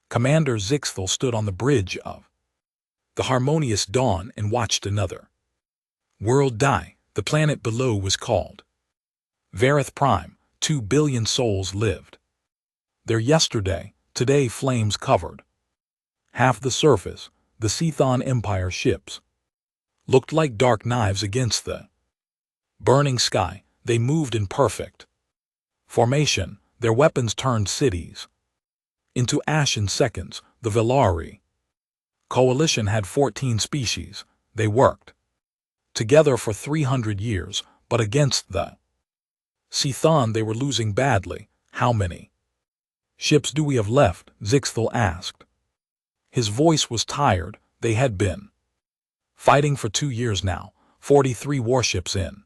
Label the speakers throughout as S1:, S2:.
S1: Commander Zixthal stood on the bridge of the harmonious dawn and watched another world die. The planet below was called Vareth Prime. 2 billion souls lived there yesterday. Today flames covered half the surface. The Cthon Empire ships looked like dark knives against the burning sky. They moved in perfect formation. Their weapons turned cities into ash in seconds. The Velari coalition had 14 species. They worked together for 300 years, but against the Cthon they were losing badly. How many ships do we have left? Zixthal asked. His voice was tired. They had been fighting for 2 years now. 43 warships in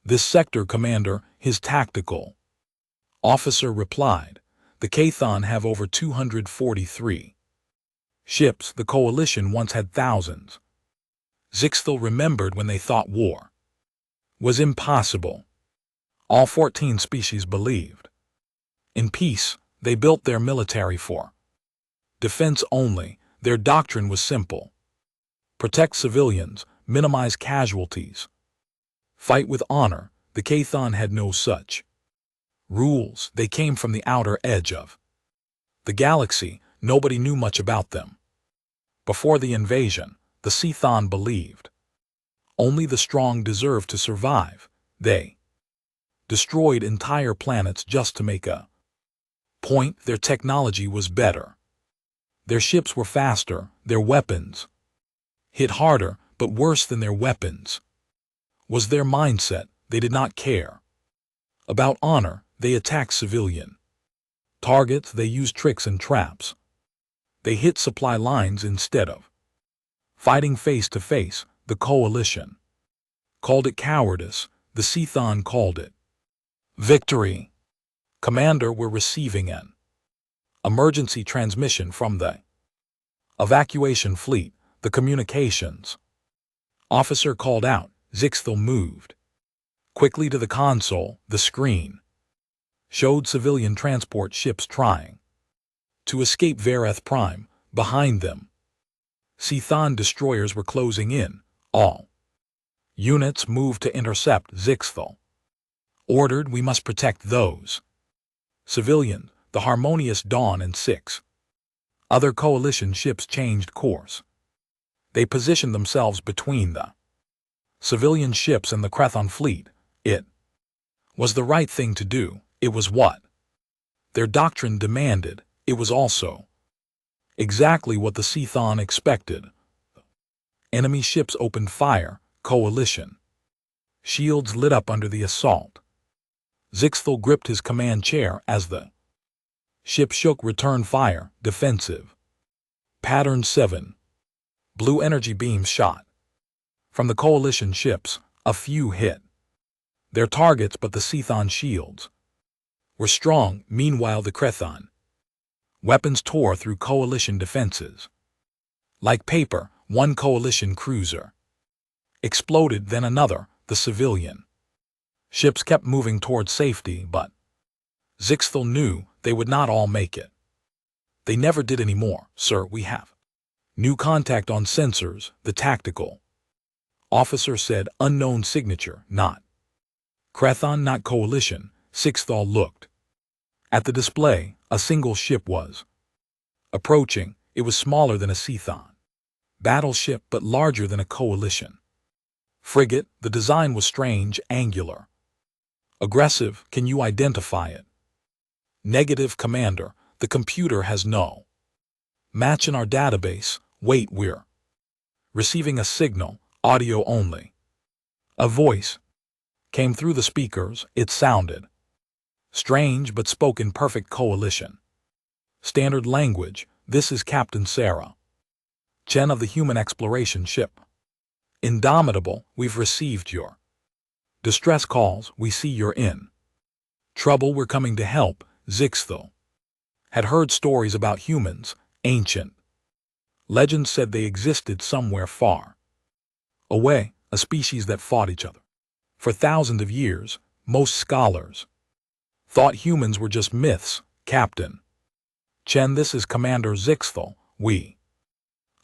S1: this sector, Commander, his tactical officer replied. The Cthon have over 243 ships. The coalition once had thousands. Zixthal remembered when they thought war was impossible. All 14 species believed in peace. They built their military for defense only. Their doctrine was simple: protect civilians, minimize casualties, fight with honor. The Cthon had no such rules. They came from the outer edge of the galaxy. Nobody knew much about them. Before the invasion, the Cthon believed only the strong deserved to survive. They destroyed entire planets just to make a point. Their technology was better. Their ships were faster. Their weapons hit harder, but worse than their weapons was their mindset. They did not care about honor. They attacked civilian targets. They used tricks and traps. They hit supply lines instead of fighting face to face. The coalition called it cowardice. The Cthon called it victory. Commander, we're receiving an emergency transmission from the evacuation fleet. The communications officer called out. Zixthal moved quickly to the console. The screen showed civilian transport ships trying to escape Vareth Prime. Behind them, Cthon destroyers were closing in. All units moved to intercept. Zixthal ordered, we must protect those civilians. The harmonious dawn and 6 other coalition ships changed course. They positioned themselves between the civilian ships and the Cthon fleet. It was the right thing to do. It was what their doctrine demanded. It was also exactly what the Cthon expected. Enemy ships opened fire. Coalition shields lit up under the assault. Zixthal gripped his command chair as the ship shook. Return fire. Defensive. Pattern 7. Blue energy beams shot from the coalition ships. A few hit their targets, but the Cthon shields were strong. Meanwhile, the Cthon weapons tore through coalition defenses like paper. One coalition cruiser exploded, then another. The civilian ships kept moving toward safety, but Zixthal knew they would not all make it. They never did anymore. Sir, we have new contact on sensors, the tactical officer said. Unknown signature. Not Cthon, not coalition. Zixthal looked at the display. A single ship was approaching. It was smaller than a Cthon battleship, but larger than a coalition frigate. The design was strange, angular, aggressive. Can you identify it? Negative, Commander. The computer has no match in our database. Wait, we're receiving a signal, audio only. A voice came through the speakers. It sounded strange, but spoke in perfect coalition standard language. This is Captain Sarah Chen of the human exploration ship Indomitable. We've received your distress calls. We see you're in trouble. We're coming to help. Zixthal had heard stories about humans. Ancient legends said they existed somewhere far away, a species that fought each other for thousands of years. Most scholars thought humans were just myths. Captain Chen, this is Commander Zixthal. We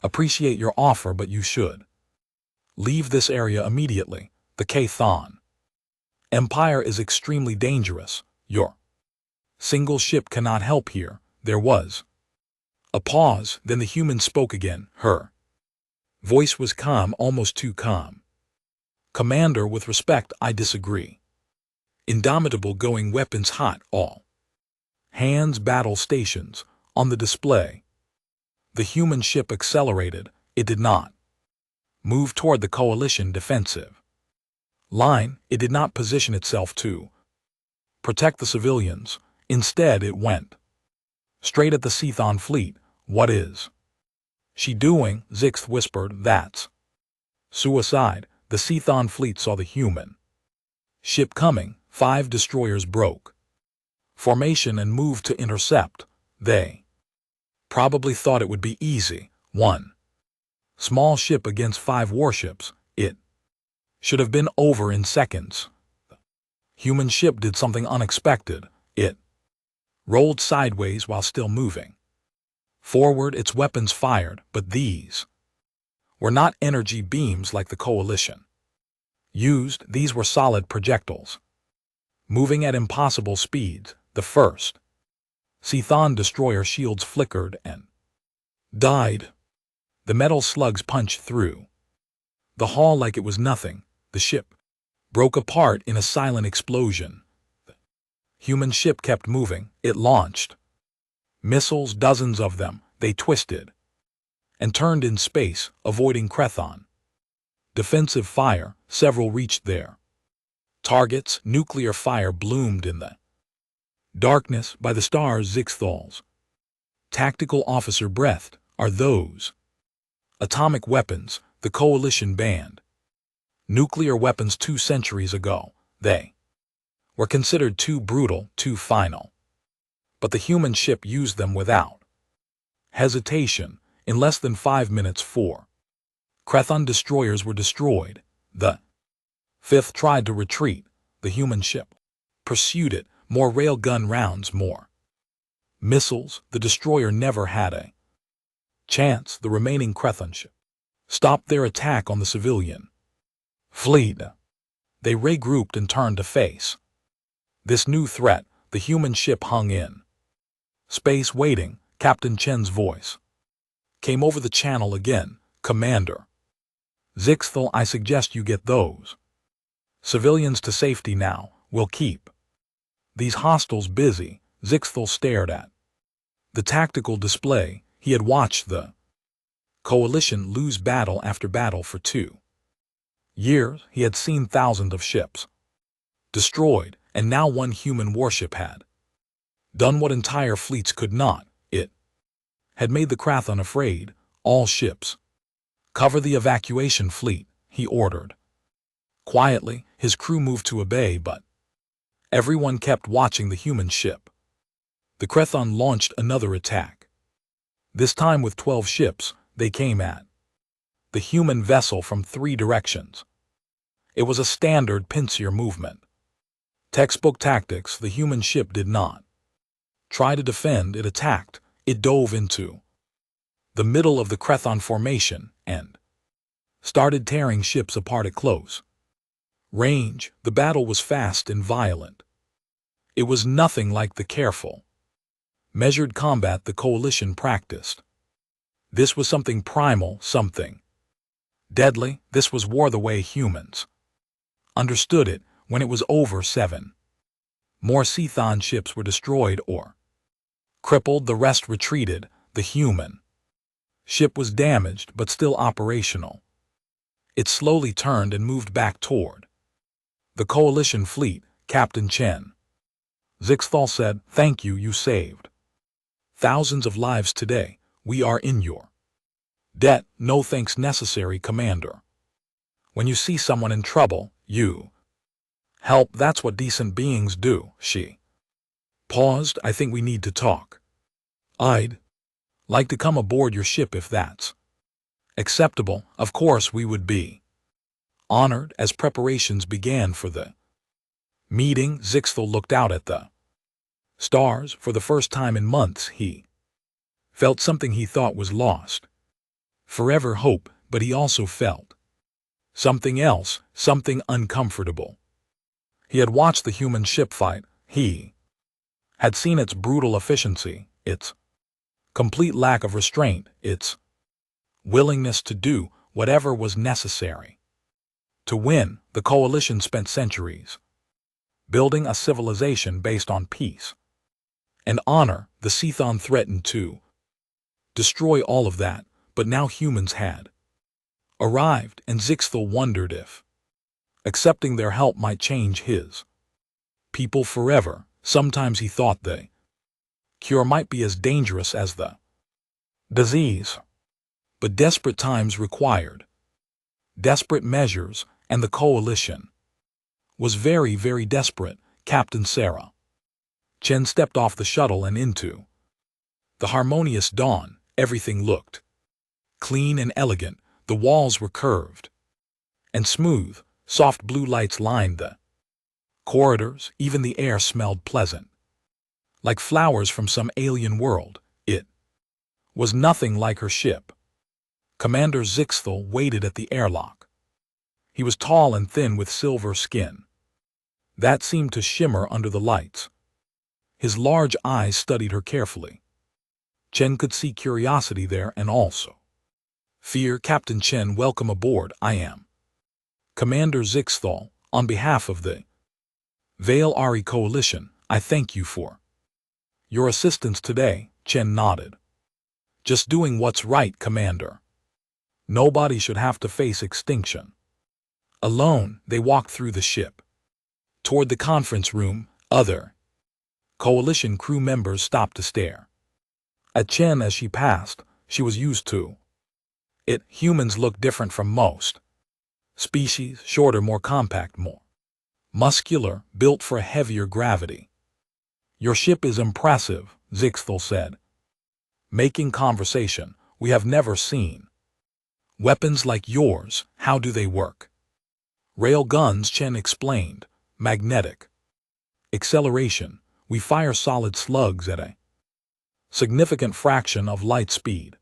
S1: appreciate your offer, but you should leave this area immediately. The K-Thon Empire is extremely dangerous. Your single ship cannot help here. There was a pause, then the human spoke again. Her voice was calm, almost too calm. Commander, with respect, I disagree. Indomitable going weapons hot, all hands battle stations on the display. The human ship accelerated. It did not move toward the coalition defensive line. It did not position itself to protect the civilians. Instead, it went straight at the Cthon fleet. What is she doing? Zixth whispered. That's suicide. The Cthon fleet saw the human ship coming. 5 destroyers broke formation and moved to intercept. They probably thought it would be easy. 1 small ship against 5 warships. It should have been over in seconds. The human ship did something unexpected. It rolled sideways while still moving forward. Its weapons fired, but these were not energy beams like the coalition used. These were solid projectiles, moving at impossible speeds. The first Cthon destroyer shields flickered and died. The metal slugs punched through the hull like it was nothing. The ship broke apart in a silent explosion. The human ship kept moving. It launched missiles, dozens of them. They twisted and turned in space, avoiding Crethon defensive fire. Several reached their targets. Nuclear fire bloomed in the darkness. By the stars, Zixthal's tactical officer breathed. Are those atomic weapons? The coalition banned nuclear weapons 2 centuries ago. They were considered too brutal, too final. But the human ship used them without hesitation. In less than 5 minutes, 4 Crethon destroyers were destroyed. The 5th tried to retreat. The human ship pursued it. More railgun rounds, more missiles. The destroyer never had a chance. The remaining Crethon ship stopped their attack on the civilian fleet. They regrouped and turned to face this new threat. The human ship hung in space, waiting. Captain Chen's voice came over the channel again. Commander Zixthal, I suggest you get those civilians to safety now. We'll keep these hostiles busy. Zixthal stared at the tactical display. He had watched the coalition lose battle after battle for 2 years. He had seen thousands of ships destroyed, and now 1 human warship had done what entire fleets could not. It had made the Crethon afraid. All ships cover the evacuation fleet, he ordered. Quietly, his crew moved to obey, but everyone kept watching the human ship. The Crethon launched another attack. This time with 12 ships, they came at the human vessel from 3 directions. It was a standard pincer movement. Textbook tactics. The human ship did not try to defend. It attacked. It dove into the middle of the Crethon formation and started tearing ships apart at close range. The battle was fast and violent. It was nothing like the careful, measured combat the coalition practiced. This was something primal, something deadly. This was war the way humans understood it. When it was over, 7 more Cthon ships were destroyed or crippled. The rest retreated. The human ship was damaged but still operational. It slowly turned and moved back toward the coalition fleet. Captain Chen Zixthal said, "Thank you, you saved thousands of lives today. We are in your debt." "No thanks necessary, Commander. When you see someone in trouble, you help. That's what decent beings do." She paused. "I think we need to talk. I'd like to come aboard your ship if that's acceptable." "Of course, we would be honored." As preparations began for the meeting, Zixthal looked out at the stars. For the first time in months, he felt something he thought was lost. Forever hope, but he also felt something else, something uncomfortable. He had watched the human ship fight. He had seen its brutal efficiency, its complete lack of restraint, its willingness to do whatever was necessary. To win, the coalition spent centuries building a civilization based on peace and honor. The Cethon threatened to destroy all of that, but now humans had arrived, and Zixthal wondered if accepting their help might change his people forever. Sometimes he thought the cure might be as dangerous as the disease. But desperate times required desperate measures, and the coalition was very, very desperate. Captain Sarah Chen stepped off the shuttle and into the harmonious dawn. Everything looked clean and elegant. The walls were curved and smooth. Soft blue lights lined the corridors. Even the air smelled pleasant, like flowers from some alien world. It was nothing like her ship. Commander Zixthal waited at the airlock. He was tall and thin with silver skin that seemed to shimmer under the lights. His large eyes studied her carefully. Chen could see curiosity there and also fear. Captain Chen, welcome aboard. I am Commander Zixthal. On behalf of the Vale Ari Coalition, I thank you for your assistance today. Chen nodded. Just doing what's right, Commander. Nobody should have to face extinction alone. They walked through the ship toward the conference room. Other coalition crew members stopped to stare at Chen as she passed. She was used to it. Humans look different from most species, shorter, more compact, more muscular, built for a heavier gravity. Your ship is impressive, Zixthal said, making conversation. We have never seen weapons like yours. How do they work? Rail guns, Chen explained. Magnetic acceleration. We fire solid slugs at a significant fraction of light speed.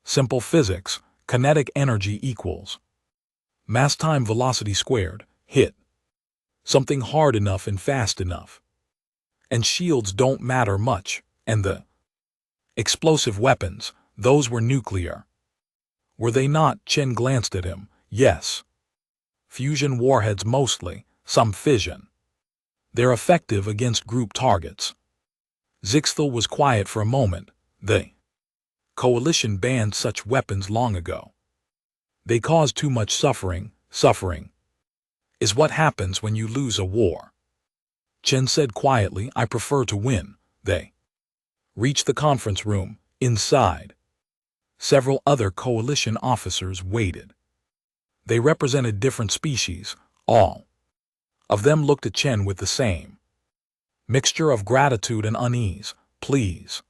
S1: Simple physics. Kinetic energy equals mass time velocity squared. Hit something hard enough and fast enough, and shields don't matter much. And the explosive weapons, those were nuclear, were they not? Chen glanced at him. Yes. Fusion warheads mostly, some fission. They're effective against group targets. Zixthal was quiet for a moment. The coalition banned such weapons long ago. They cause too much suffering. Suffering is what happens when you lose a war. Chen said quietly. I prefer to win. They reached the conference room. Inside, several other coalition officers waited. They represented different species. All of them looked at Chen with the same mixture of gratitude and unease. Please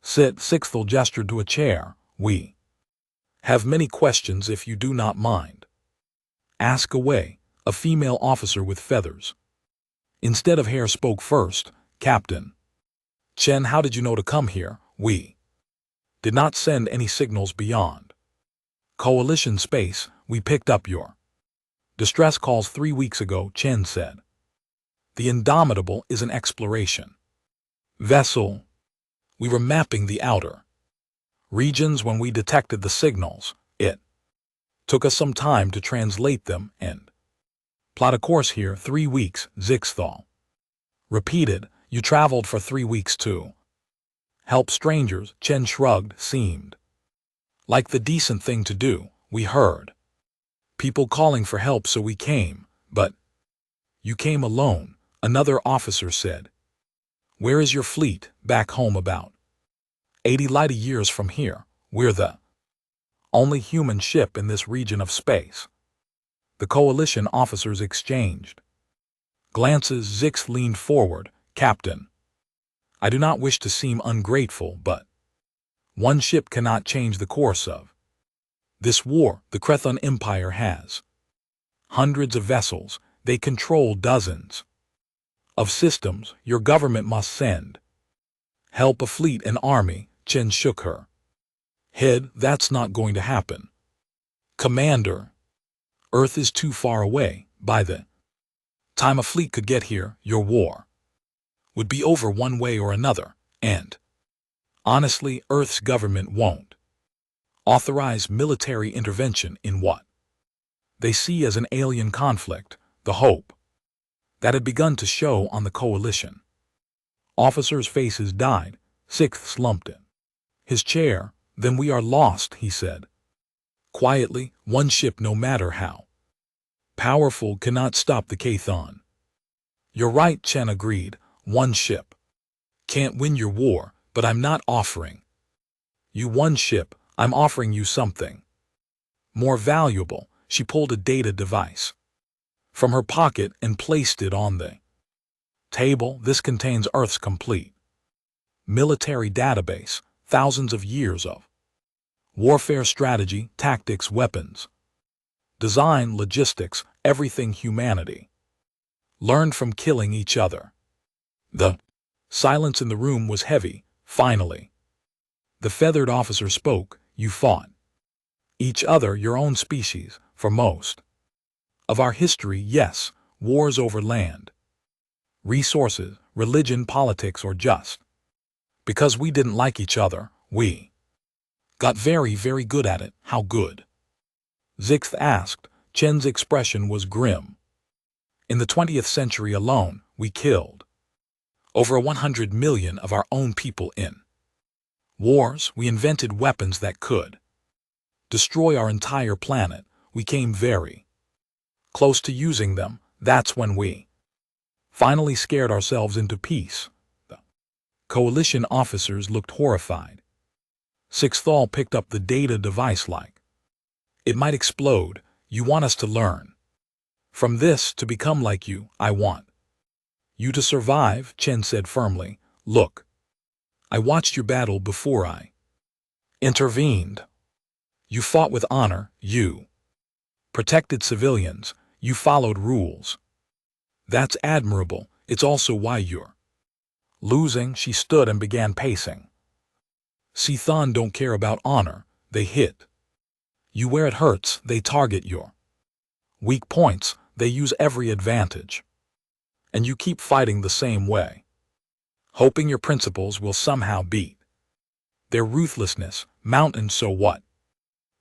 S1: sit. Zixthal gestured to a chair. We have many questions if you do not mind. Ask away. A female officer with feathers instead of hair spoke first. Captain Chen, how did you know to come here? We did not send any signals beyond coalition space. We picked up your distress calls 3 weeks ago, Chen said. The Indomitable is an exploration vessel. We were mapping the outer regions when we detected the signals. It took us some time to translate them and plot a course here. 3 weeks, Zixthal repeated. You traveled for 3 weeks to help strangers? Chen shrugged. Seemed like the decent thing to do. We heard people calling for help, so we came. But you came alone, another officer said. Where is your fleet? Back home, about 80 light years from here. We're the only human ship in this region of space. The coalition officers exchanged glances. Zix leaned forward. Captain, I do not wish to seem ungrateful, but one ship cannot change the course of this war. The Crethon Empire has hundreds of vessels. They control dozens of systems. Your government must send help, a fleet, an army. Chen shook her head. That's not going to happen. Commander, Earth is too far away. By the time a fleet could get here, your war would be over one way or another, and honestly, Earth's government won't authorize military intervention in what they see as an alien conflict. The hope that had begun to show on the coalition officers' faces died. Sixth slumped in his chair. Then we are lost, he said quietly. One ship, no matter how powerful, cannot stop the Kathon. You're right, Chen agreed. One ship can't win your war, but I'm not offering you one ship. I'm offering you something more valuable. She pulled a data device from her pocket and placed it on the table. This contains Earth's complete military database, thousands of years of warfare strategy, tactics, weapons, design, logistics, everything humanity learned from killing each other. The silence in the room was heavy. Finally, the feathered officer spoke. You fought each other, your own species, for most of our history. Yes, wars over land, resources, religion, politics, or just because we didn't like each other. We got very, very good at it. How good? Zixth asked. Chen's expression was grim. In the 20th century alone, we killed over 100 million of our own people in wars. We invented weapons that could destroy our entire planet. We came very close to using them. That's when we finally scared ourselves into peace. The coalition officers looked horrified. Sixthal picked up the data device like it might explode. You want us to learn from this, to become like you. I want you to survive, Chen said firmly. Look, I watched your battle before I intervened. You fought with honor. You protected civilians. You followed rules. That's admirable. It's also why you're losing. She stood and began pacing. Sithon don't care about honor. They hit you where it hurts. They target your weak points. They use every advantage. And you keep fighting the same way, hoping your principles will somehow beat their ruthlessness. Mountain, so what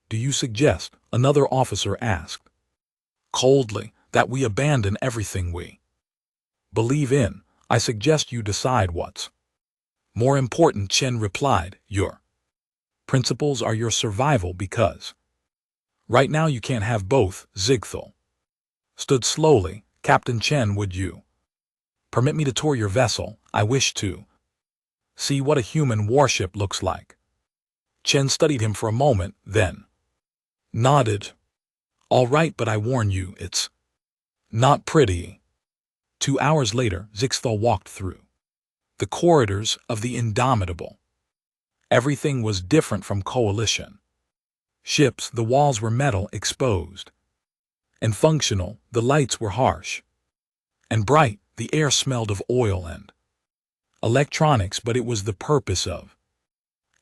S1: do you suggest? Another officer asked coldly. That we abandon everything we believe in. I suggest you decide what's more important, Chen replied. Your principles are your survival, because right now you can't have both. Zigthal stood slowly. Captain Chen, would you permit me to tour your vessel? I wish to see what a human warship looks like. Chen studied him for a moment, then nodded. All right, but I warn you, it's not pretty. 2 hours later, Zixthal walked through the corridors of the Indomitable. Everything was different from coalition ships. The walls were metal, exposed and functional. The lights were harsh and bright. The air smelled of oil and electronics, but it was the purpose of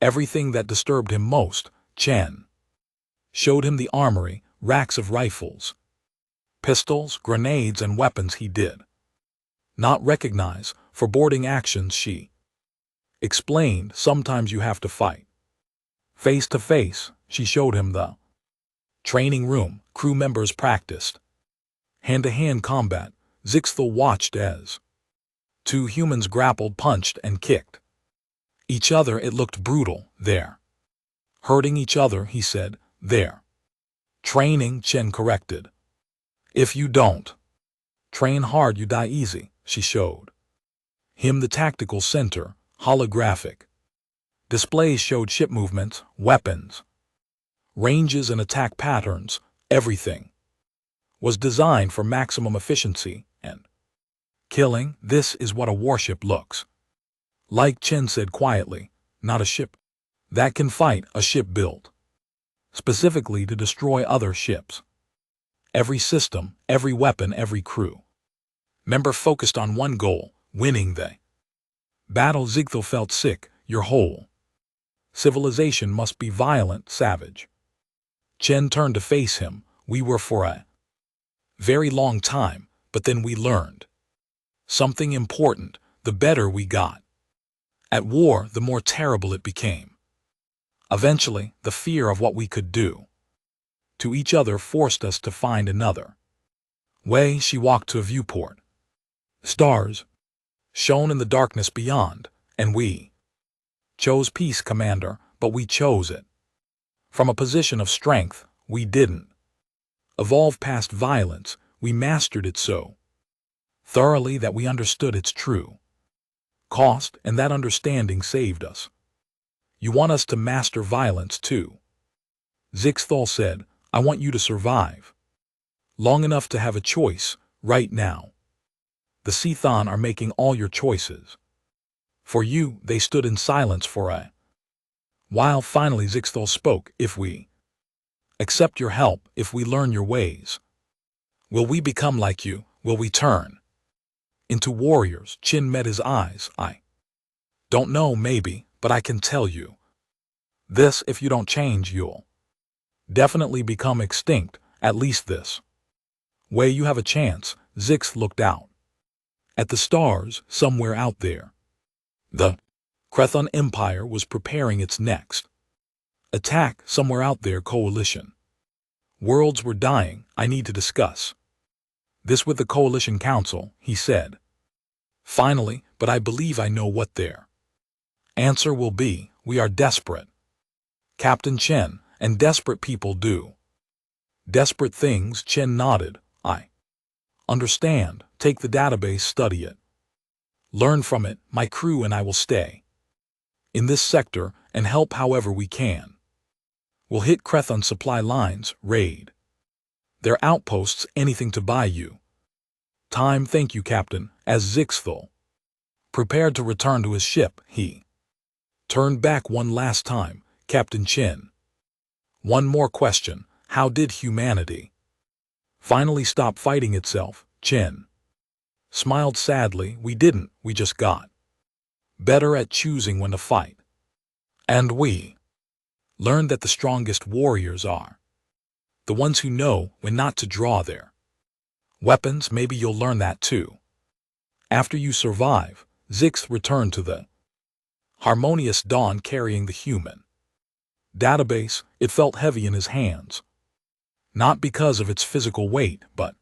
S1: everything that disturbed him most. Chen showed him the armory, racks of rifles, pistols, grenades, and weapons he did not recognize. For boarding actions, she explained, sometimes you have to fight face to face. She showed him the training room. Crew members practiced hand-to-hand combat. Zixthal watched as 2 humans grappled, punched, and kicked each other. It looked brutal. They're hurting each other, he said. They're training, Chen corrected. If you don't train hard, you die easy. She showed him the tactical center. Holographic displays showed ship movements, weapons, ranges, and attack patterns. Everything was designed for maximum efficiency and killing. This is what a warship looks like, Chen said quietly. Not a ship that can fight, a ship built specifically to destroy other ships. Every system, every weapon, every crew member focused on one goal, winning the battle. Zigthal felt sick. Your whole Civilization must be violent, savage. Chen turned to face him. We were for a very long time, but then we learned something important. The better we got at war, the more terrible it became. Eventually, the fear of what we could do to each other forced us to find another way. She walked to a viewport. Stars shone in the darkness beyond, and we chose peace, Commander, but we chose it from a position of strength. We didn't evolve past violence, we mastered it so thoroughly that we understood its true cost, and that understanding saved us. You want us to master violence too? Zixthal said. I want you to survive long enough to have a choice. Right now, the Cthon are making all your choices for you. They stood in silence for a while. Finally, Zixthal spoke. If we accept your help, if we learn your ways, will we become like you? Will we turn into warriors? Chin met his eyes. I don't know, maybe, but I can tell you this: if you don't change, you'll definitely become extinct. At least this way you have a chance. Zix looked out at the stars. Somewhere out there, the Crethon Empire was preparing its next attack. Somewhere out there, coalition worlds were dying. I need to discuss this with the Coalition Council, he said. Finally, but I believe I know what their answer will be. We are desperate, Captain Chen, and desperate people do desperate things. Chen nodded. I understand. Take the database, study it, learn from it. My crew and I will stay in this sector and help however we can. We'll hit Crethon supply lines, raid their outposts, anything to buy you time. Thank you, Captain. As Zixthal prepared to return to his ship, he turned back one last time. Captain Chen, one more question. How did humanity finally stop fighting itself? Chen smiled sadly. We didn't. We just got better at choosing when to fight. And we learned that the strongest warriors are the ones who know when not to draw their weapons. Maybe you'll learn that too after you survive. Zix returned to the Harmonious Dawn carrying the human database. It felt heavy in his hands, not because of its physical weight, but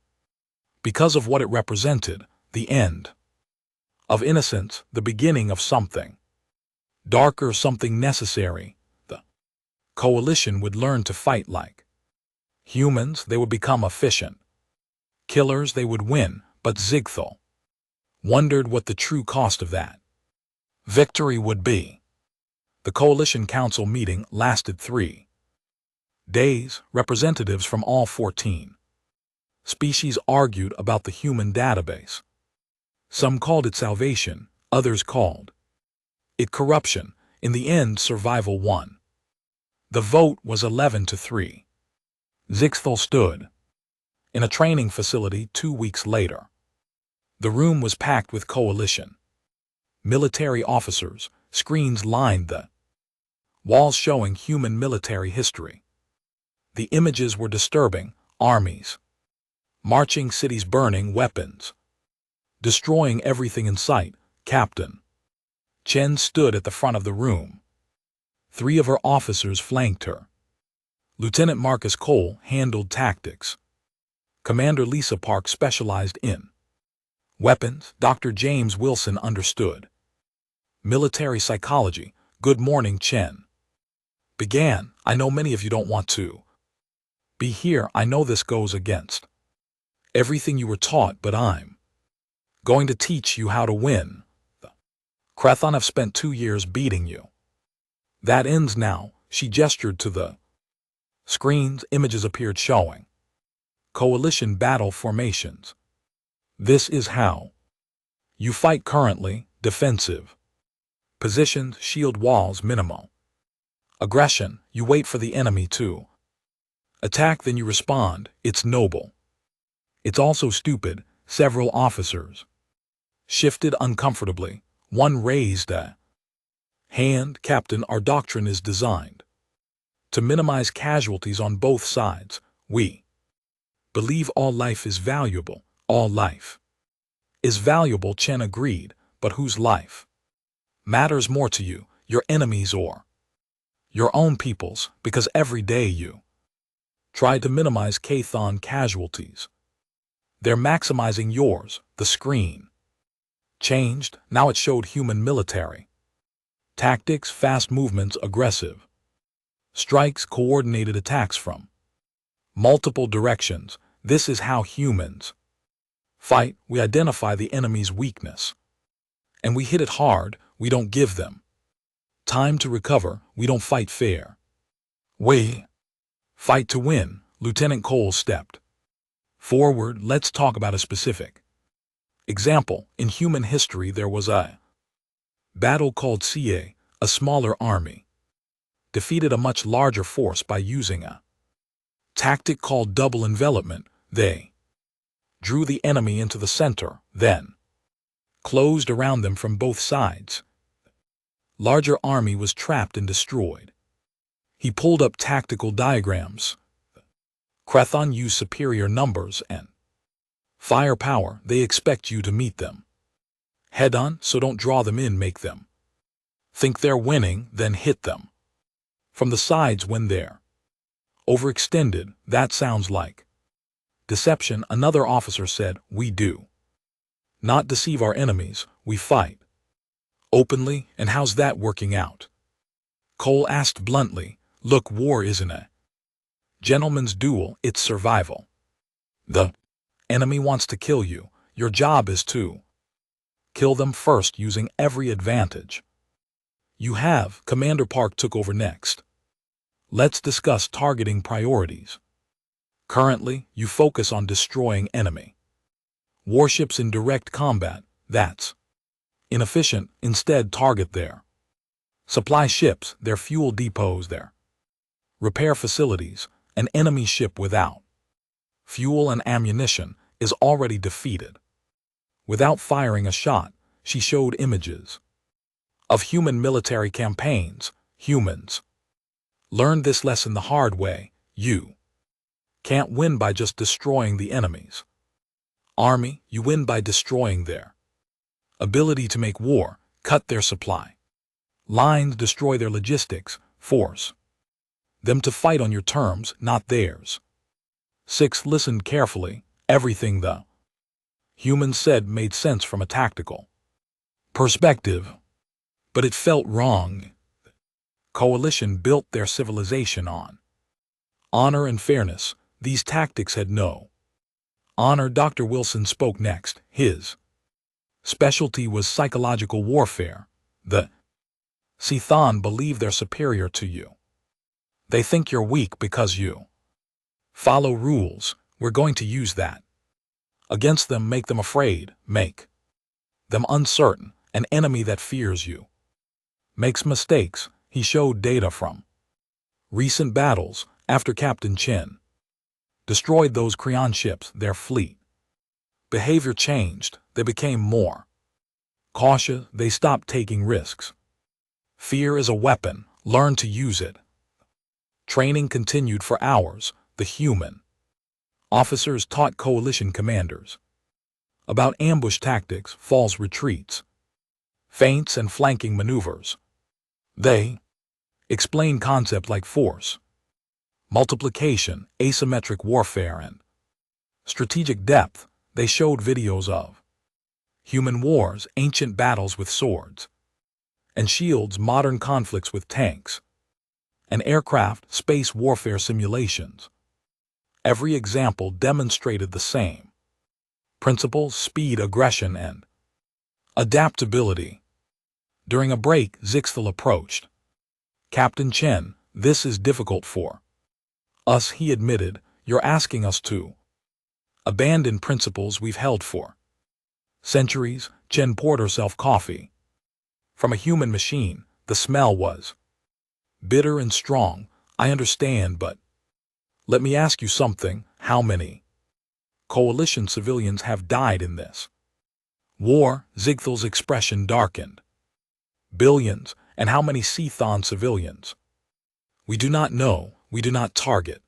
S1: because of what it represented: the end of innocence, the beginning of something darker, something necessary. The coalition would learn to fight like humans. They would become efficient killers. They would win. But Zigthal wondered what the true cost of that victory would be. The Coalition Council meeting lasted 3 days. Representatives from all 14 species argued about the human database. Some called it salvation, others called it corruption. In the end, survival won. The vote was 11-3. Zixthal stood in a training facility 2 weeks later. The room was packed with coalition military officers. Screens lined the walls showing human military history. The images were disturbing: armies marching, cities burning, weapons destroying everything in sight. Captain Chen stood at the front of the room. 3 of her officers flanked her. Lieutenant Marcus Cole handled tactics. Commander Lisa Park specialized in weapons. Dr. James Wilson understood military psychology. Good morning, Chen began. I know many of you don't want to be here. I know this goes against everything you were taught, but I'm going to teach you how to win. The Crethon have spent 2 years beating you. That ends now. She gestured to the screens. Images appeared showing coalition battle formations. This is how you fight currently: defensive positions, shield walls, minimal aggression. You wait for the enemy to attack, then you respond. It's noble. It's also stupid. Several officers shifted uncomfortably. One raised a Captain, our doctrine is designed to minimize casualties on both sides. We believe all life is valuable. All life is valuable, Chen agreed, but whose life matters more to you, your enemies or your own people's? Because every day you try to minimize Kathon casualties, they're maximizing yours. The screen changed. Now it showed human military tactics, fast movements, aggressive strikes, coordinated attacks from multiple directions. This is how humans fight. We identify the enemy's weakness, and we hit it hard. We don't give them time to recover. We don't fight fair. We fight to win. Lieutenant Cole stepped forward. Let's talk about a specific example. In human history, there was a battle called CA. A smaller army defeated a much larger force by using a tactic called double envelopment. They drew the enemy into the center, then closed around them from both sides. Larger army was trapped and destroyed. He pulled up tactical diagrams. Crethon used superior numbers and firepower. They expect you to meet them head-on, so don't draw them in. Make them think they're winning, then hit them from the sides when they're overextended. That sounds like deception, another officer said. We do not deceive our enemies, we fight openly. And how's that working out? Cole asked bluntly. Look, war isn't a gentleman's duel, it's survival. The enemy wants to kill you. Your job is to kill them first using every advantage you have. Commander Park took over next. Let's discuss targeting priorities. Currently, you focus on destroying enemy warships in direct combat. That's inefficient. Instead, target their supply ships, their fuel depots, their repair facilities. An enemy ship without fuel and ammunition is already defeated. Without firing a shot, she showed images of human military campaigns. Humans learned this lesson the hard way. You can't win by just destroying the enemy's army. You win by destroying their ability to make war, cut their supply lines, destroy their logistics, force them to fight on your terms, not theirs. 6. Listened carefully. Everything the humans said made sense from a tactical perspective, but it felt wrong. Coalition built their civilization on honor and fairness. These tactics had no honor. Dr. Wilson spoke next. His specialty was psychological warfare. The Sithon believe they're superior to you. They think you're weak because you follow rules. We're going to use that against them. Make them afraid. Make them uncertain. An enemy that fears you makes mistakes. He showed data from recent battles. After Captain Chen destroyed those Creon ships, their fleet behavior changed. They became more cautious. They stopped taking risks. Fear is a weapon. Learn to use it. Training continued for hours. The human officers taught coalition commanders about ambush tactics, false retreats, feints, and flanking maneuvers. They explained concepts like force multiplication, asymmetric warfare, and strategic depth. They showed videos of human wars, ancient battles with swords and shields, modern conflicts with tanks and aircraft, space warfare simulations. Every example demonstrated the same principles: speed, aggression, and adaptability. During a break, Zixthal approached Captain Chen. This is difficult for us, he admitted. You're asking us to abandon principles we've held for centuries. Chen poured herself coffee from a human machine. The smell was bitter and strong. I understand, but let me ask you something. How many coalition civilians have died in this war? Zigthal's expression darkened. Billions, And how many Cython civilians? We do not know, we do not target.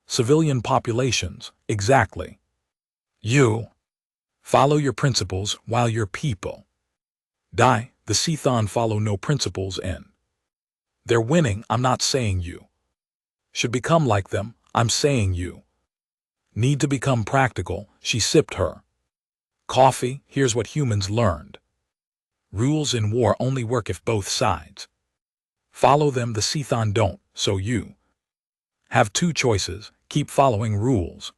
S1: Civilian populations, exactly. You follow your principles while your people die. The Cython follow no principles and they're winning. I'm not saying you should become like them. I'm saying you need to become practical. She sipped her coffee. Here's what humans learned. Rules in war only work if both sides follow them. The Cython don't, so you have two choices. Keep following rules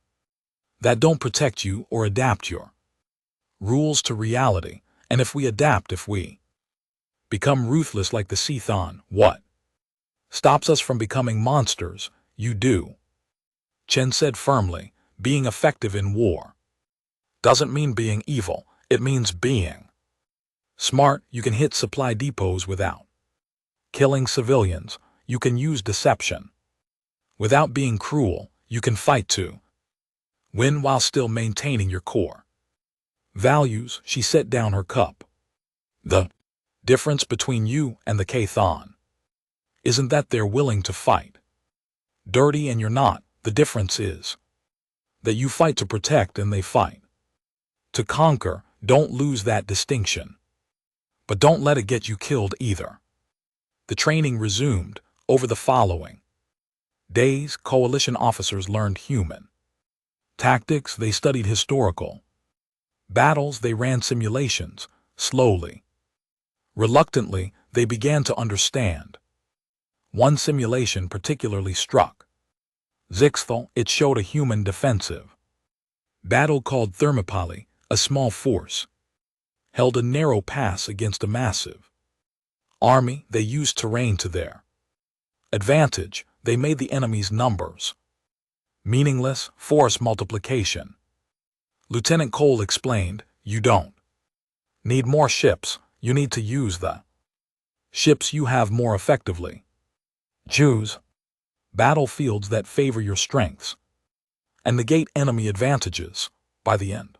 S1: that don't protect you or adapt your rules to reality. And if we adapt, if we become ruthless like the Cython, what stops us from becoming monsters? You do. Chen said firmly, being effective in war doesn't mean being evil. It means being smart. You can hit supply depots without killing civilians. You can use deception without being cruel. You can fight to win while still maintaining your core values. She set down her cup. The difference between you and the Cython isn't that they're willing to fight dirty and you're not. The difference is that you fight to protect and they fight to conquer. Don't lose that distinction. But don't let it get you killed either. The training resumed. Over the following days, coalition officers learned human tactics. They studied historical battles. They ran simulations. Slowly, reluctantly, they began to understand. One simulation particularly struck Zixthal. It showed a human defensive battle called Thermopylae. A small force held a narrow pass against a massive army. They used terrain to their advantage. They made the enemy's numbers meaningless. Force multiplication. Lieutenant Cole explained, you don't need more ships. You need to use the ships you have more effectively. Choose battlefields that favor your strengths and negate enemy advantages. By the end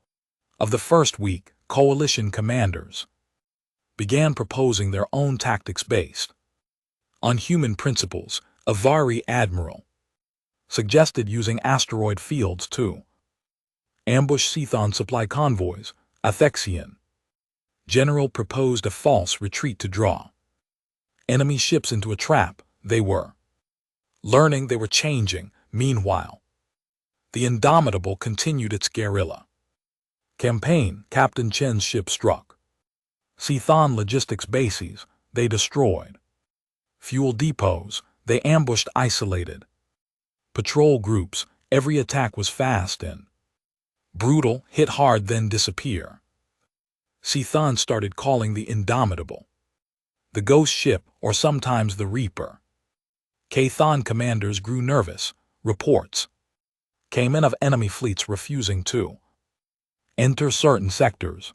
S1: of the first week, coalition commanders began proposing their own tactics based on human principles. A Vari admiral suggested using asteroid fields to ambush Cython supply convoys. A Thexian general proposed a false retreat to draw enemy ships into a trap. They were learning, they were changing. Meanwhile, the Indomitable continued its guerrilla campaign. Captain Chen's ship struck Cython logistics bases. They destroyed fuel depots. They ambushed isolated patrol groups. Every attack was fast and brutal. Hit hard, then disappear. Cython started calling the Indomitable the Ghost Ship, or sometimes the Reaper. Cython commanders grew nervous. Reports came in of enemy fleets refusing to enter certain sectors.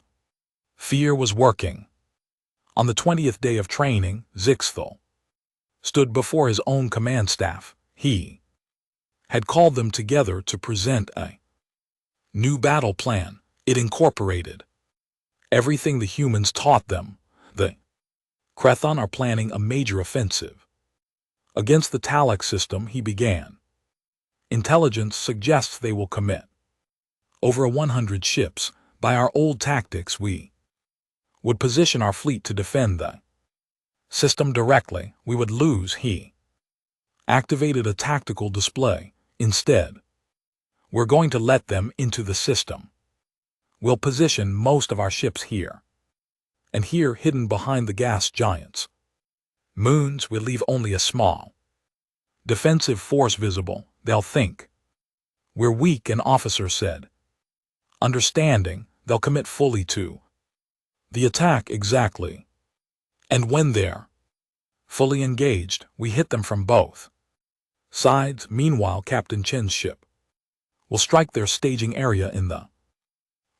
S1: Fear was working. On the 20th day of training, Zixthal stood before his own command staff. He had called them together to present a new battle plan. It incorporated everything the humans taught them. The Crethon are planning a major offensive against the Talak system. He began. Intelligence suggests they will commit over 100 ships. By our old tactics, we would position our fleet to defend the system directly. We would lose. He activated a tactical display. Instead, we're going to let them into the system. We'll position most of our ships here and here, hidden behind the gas giants. Moons will leave only a small defensive force visible. They'll think we're weak, an officer said. Understanding, they'll commit fully to the attack. Exactly. And when they're fully engaged, we hit them from both sides. Meanwhile, Captain Chen's ship will strike their staging area in the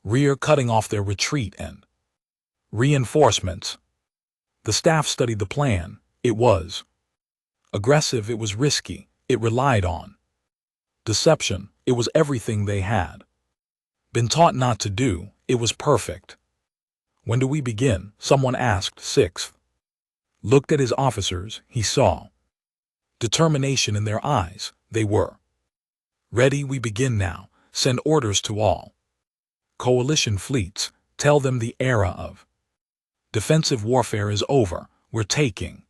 S1: rear, cutting off their retreat and reinforcements. The staff studied the plan. It was aggressive. It was risky. It relied on deception. It was everything they had been taught not to do. It was perfect. When do we begin? Someone asked. 6th Looked at his officers, he saw determination in their eyes. They were ready. We begin now. Send orders to all coalition fleets. Tell them the era of defensive warfare is over. We're taking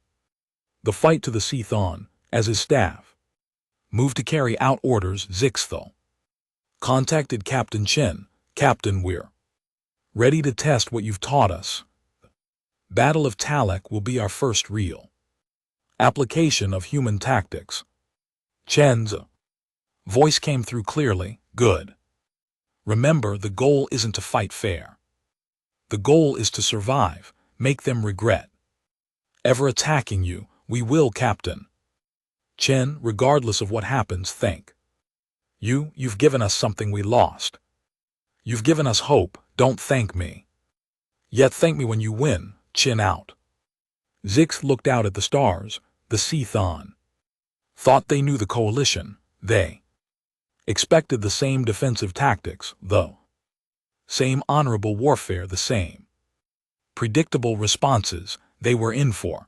S1: the fight to the sea. Thon, as his staff moved to carry out orders, Zixthal contacted Captain Chen. Captain, we're ready to test what you've taught us. Battle of Talek will be our first real application of human tactics. Chen's voice came through clearly. Good. Remember, the goal isn't to fight fair. The goal is to survive, make them regret ever attacking you. We will, Captain. Chen, regardless of what happens, thank you've given us something we lost. You've given us hope. Don't thank me yet. Thank me when you win. Chin out. Zix looked out at the stars. The sea. Thon thought they knew the coalition. They expected the same defensive tactics, though. Same honorable warfare, the same predictable responses. They were in for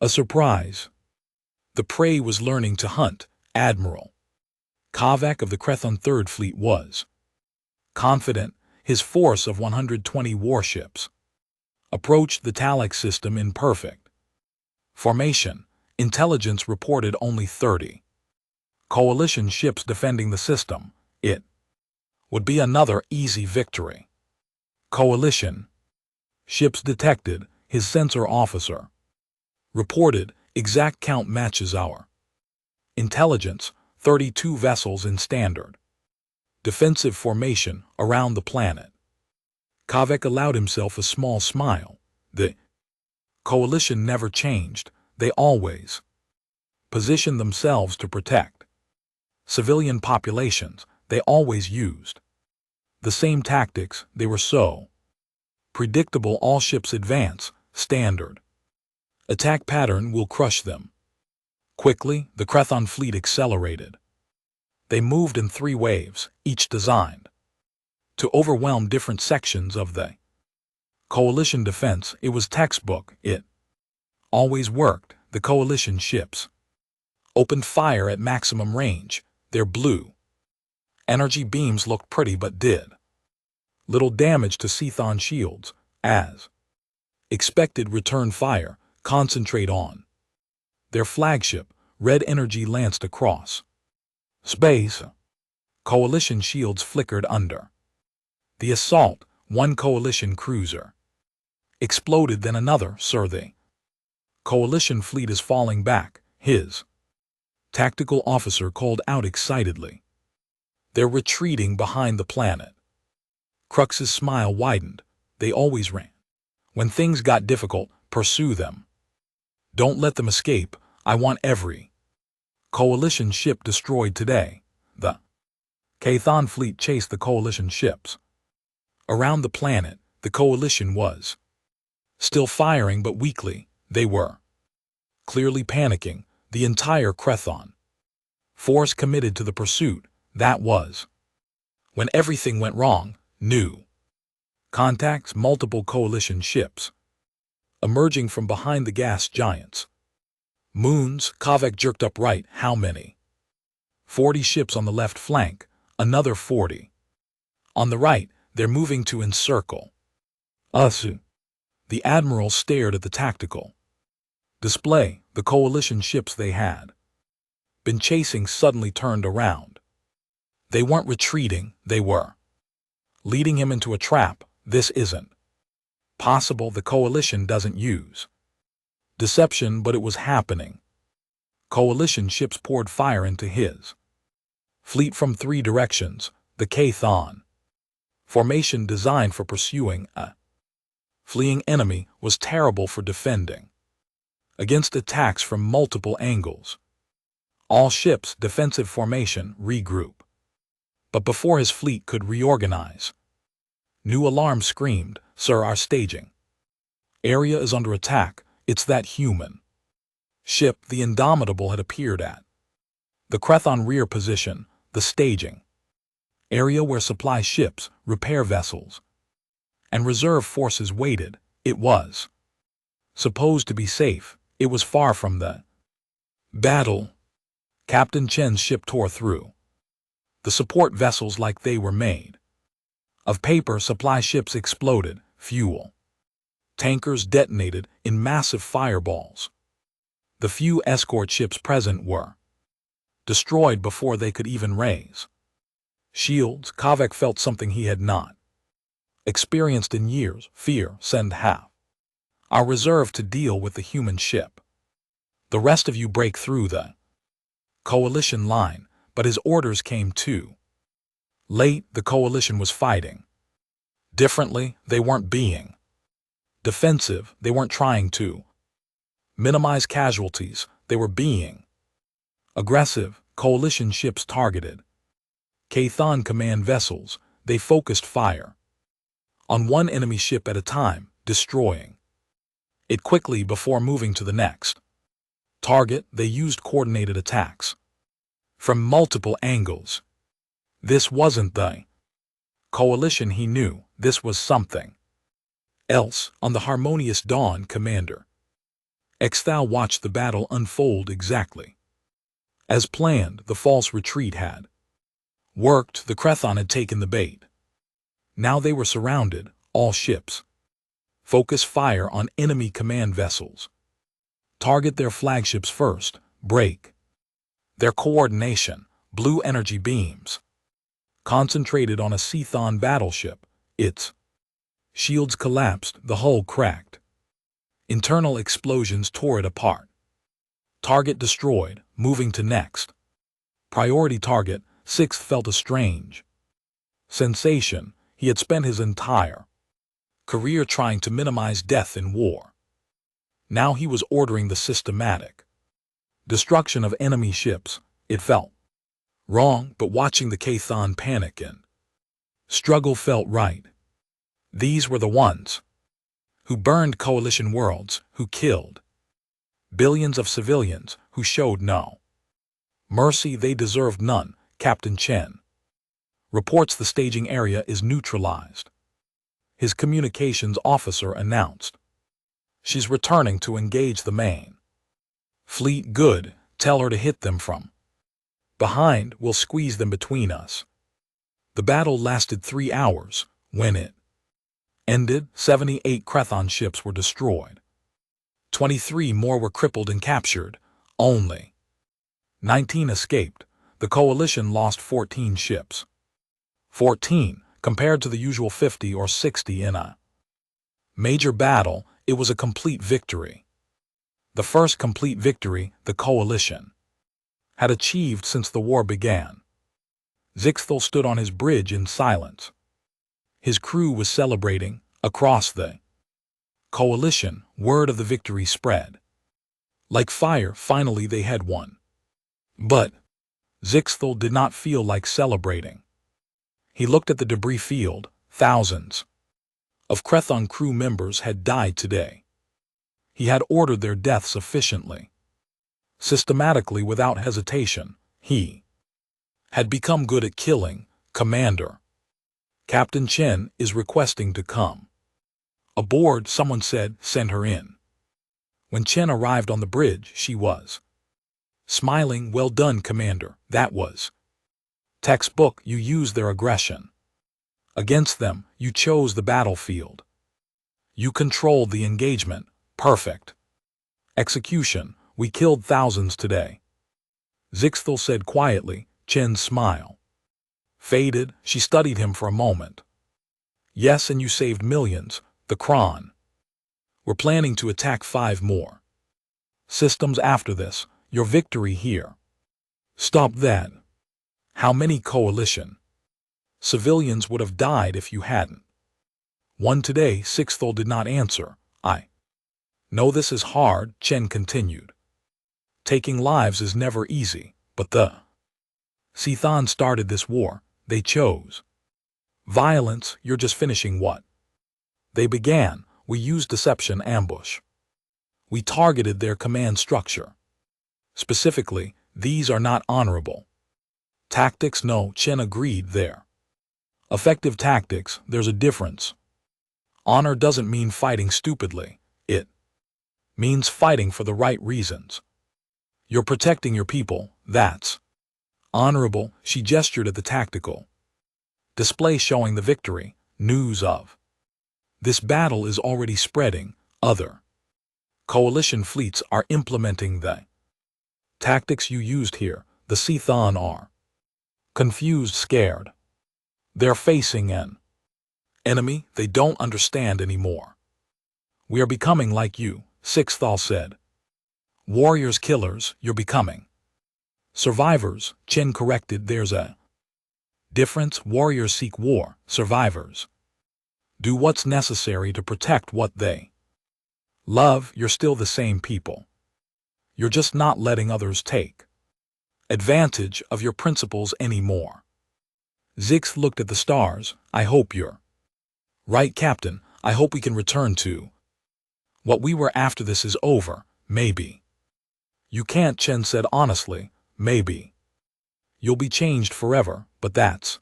S1: a surprise. The prey was learning to hunt. Admiral Kavak of the Krethon Third Fleet was confident. His force of 120 warships approached the Talek system in perfect formation. Intelligence reported only 30 coalition ships defending the system. It would be another easy victory. Coalition ships detected. His sensor officer reported exact count matches our intelligence. 32 vessels in standard defensive formation around the planet. Kavek allowed himself a small smile. The coalition never changed. They always positioned themselves to protect civilian populations. They always used the same tactics. They were so predictable. All ships advance. Standard attack pattern will crush them. Quickly, the Krethon fleet accelerated. They moved in 3 waves, each designed to overwhelm different sections of the coalition defense. It was textbook. It always worked. The coalition ships opened fire at maximum range. Their blue energy beams looked pretty but did little damage to Cthon shields. As expected, return fire, concentrate on their flagship. Red energy lanced across space. Coalition shields flickered under the assault. One coalition cruiser exploded, then another. Sir, the coalition fleet is falling back. His tactical officer called out excitedly. They're retreating behind the planet. Crux's smile widened. They always ran when things got difficult. Pursue them. Don't let them escape. I want every coalition ship destroyed today. The Kathon fleet chased the coalition ships around the planet. The coalition was still firing, but weakly. They were clearly panicking. The entire Krethon force committed to the pursuit. That was when everything went wrong. New contacts. Multiple coalition ships emerging from behind the gas giants. Moons. Kavek jerked upright. How many? 40 ships on the left flank. Another 40 on the right. They're moving to encircle us. The admiral stared at the tactical display. The coalition ships they had been chasing suddenly turned around. They weren't retreating. They were leading him into a trap. This isn't possible. The coalition doesn't use deception, but it was happening. Coalition ships poured fire into his fleet from 3 directions. The Kathon formation designed for pursuing a fleeing enemy was terrible for defending against attacks from multiple angles. All ships defensive formation regroup. But before his fleet could reorganize, new alarm screamed. Sir, our staging area is under attack. It's that human ship the Indomitable had appeared at the Krethon rear position. The staging area where supply ships, repair vessels, and reserve forces waited. It was Supposed to be safe, it was far from the battle. Captain Chen's ship tore through the support vessels like they were made of paper. Supply ships exploded, fuel tankers detonated in massive fireballs. The few escort ships present were destroyed before they could even raise shields. Kavek felt something he had not experienced in years. Fear. Send half our reserve to deal with the human ship. The rest of you break through the coalition line. But his orders came too late. The coalition was fighting differently. They weren't being defensive. They weren't trying to minimize casualties. They were being aggressive. Coalition ships targeted Kathan command vessels. They focused fire on one enemy ship at a time, destroying it quickly before moving to the next target. They used coordinated attacks from multiple angles. This wasn't the coalition he knew. This was something else. On the Harmonious Dawn, Commander Exthal watched the battle unfold exactly as planned. The false retreat had worked. The Krethon had taken the bait. Now they were surrounded. All ships focus fire on enemy command vessels. Target their flagships first. Break their coordination. Blue energy beams concentrated on a Cthon battleship. Its shields collapsed. The hull cracked. Internal explosions tore it apart. Target destroyed. Moving to next priority target. Sixth felt a strange sensation. He had spent his entire career trying to minimize death in war. Now he was ordering the systematic destruction of enemy ships. It felt wrong, but watching the Kathan panic and struggle felt right. These were the ones who burned coalition worlds, who killed billions of civilians, who showed no mercy. They deserved none. Captain Chen reports the staging area is neutralized. His communications officer announced she's returning to engage the main fleet. Good. Tell her to hit them from behind. We'll squeeze them between us. The battle lasted 3 hours. When it ended, 78 Krethon ships were destroyed. 23 more were crippled and captured. Only 19 escaped. The coalition lost 14 ships. 14, compared to the usual 50 or 60 in a major battle. It was a complete victory. The first complete victory the coalition had achieved since the war began. Zixthal stood on his bridge in silence. His crew was celebrating. Across the coalition, word of the victory spread like fire. Finally they had won. But Zixthal did not feel like celebrating. He looked at the debris field. Thousands of Krethon crew members had died today. He had ordered their deaths efficiently, systematically, without hesitation. He had become good at killing. Commander, Captain Chen is requesting to come aboard. Someone said, send her in. When Chen arrived on the bridge, she was smiling. Well done, Commander. That was textbook. You used their aggression against them. You chose the battlefield. You controlled the engagement. Perfect execution. We killed thousands today. Zixthal said quietly. Chen's smile faded. She studied him for a moment. Yes, and you saved millions. The Kron were planning to attack 5 more systems after this. Your victory here stopped that. How many coalition civilians would have died if you hadn't won today? Zixthal did not answer. I know this is hard, Chen continued. Taking lives is never easy, but the Cthon started this war. They chose violence. You're just finishing what they began. We used deception, ambush. We targeted their command structure. Specifically, these are not honorable tactics. No, Chen agreed. They're effective tactics. There's a difference. Honor doesn't mean fighting stupidly. It means fighting for the right reasons. You're protecting your people, that's honorable. She gestured at the tactical display showing the victory. News of this battle is already spreading. Other coalition fleets are implementing the tactics you used here. The Sithon are confused, scared. They're facing an enemy they don't understand anymore. We are becoming like you, Sixthal said. Warriors, killers, you're becoming survivors, Chen corrected. There's a difference. Warriors seek war, survivors do what's necessary to protect what they love. You're still the same people. You're just not letting others take advantage of your principles anymore. Zix looked at the stars. I hope you're right, Captain. I hope we can return to what we were after this is over. Maybe you can't, Chen said honestly. Maybe you'll be changed forever, but that's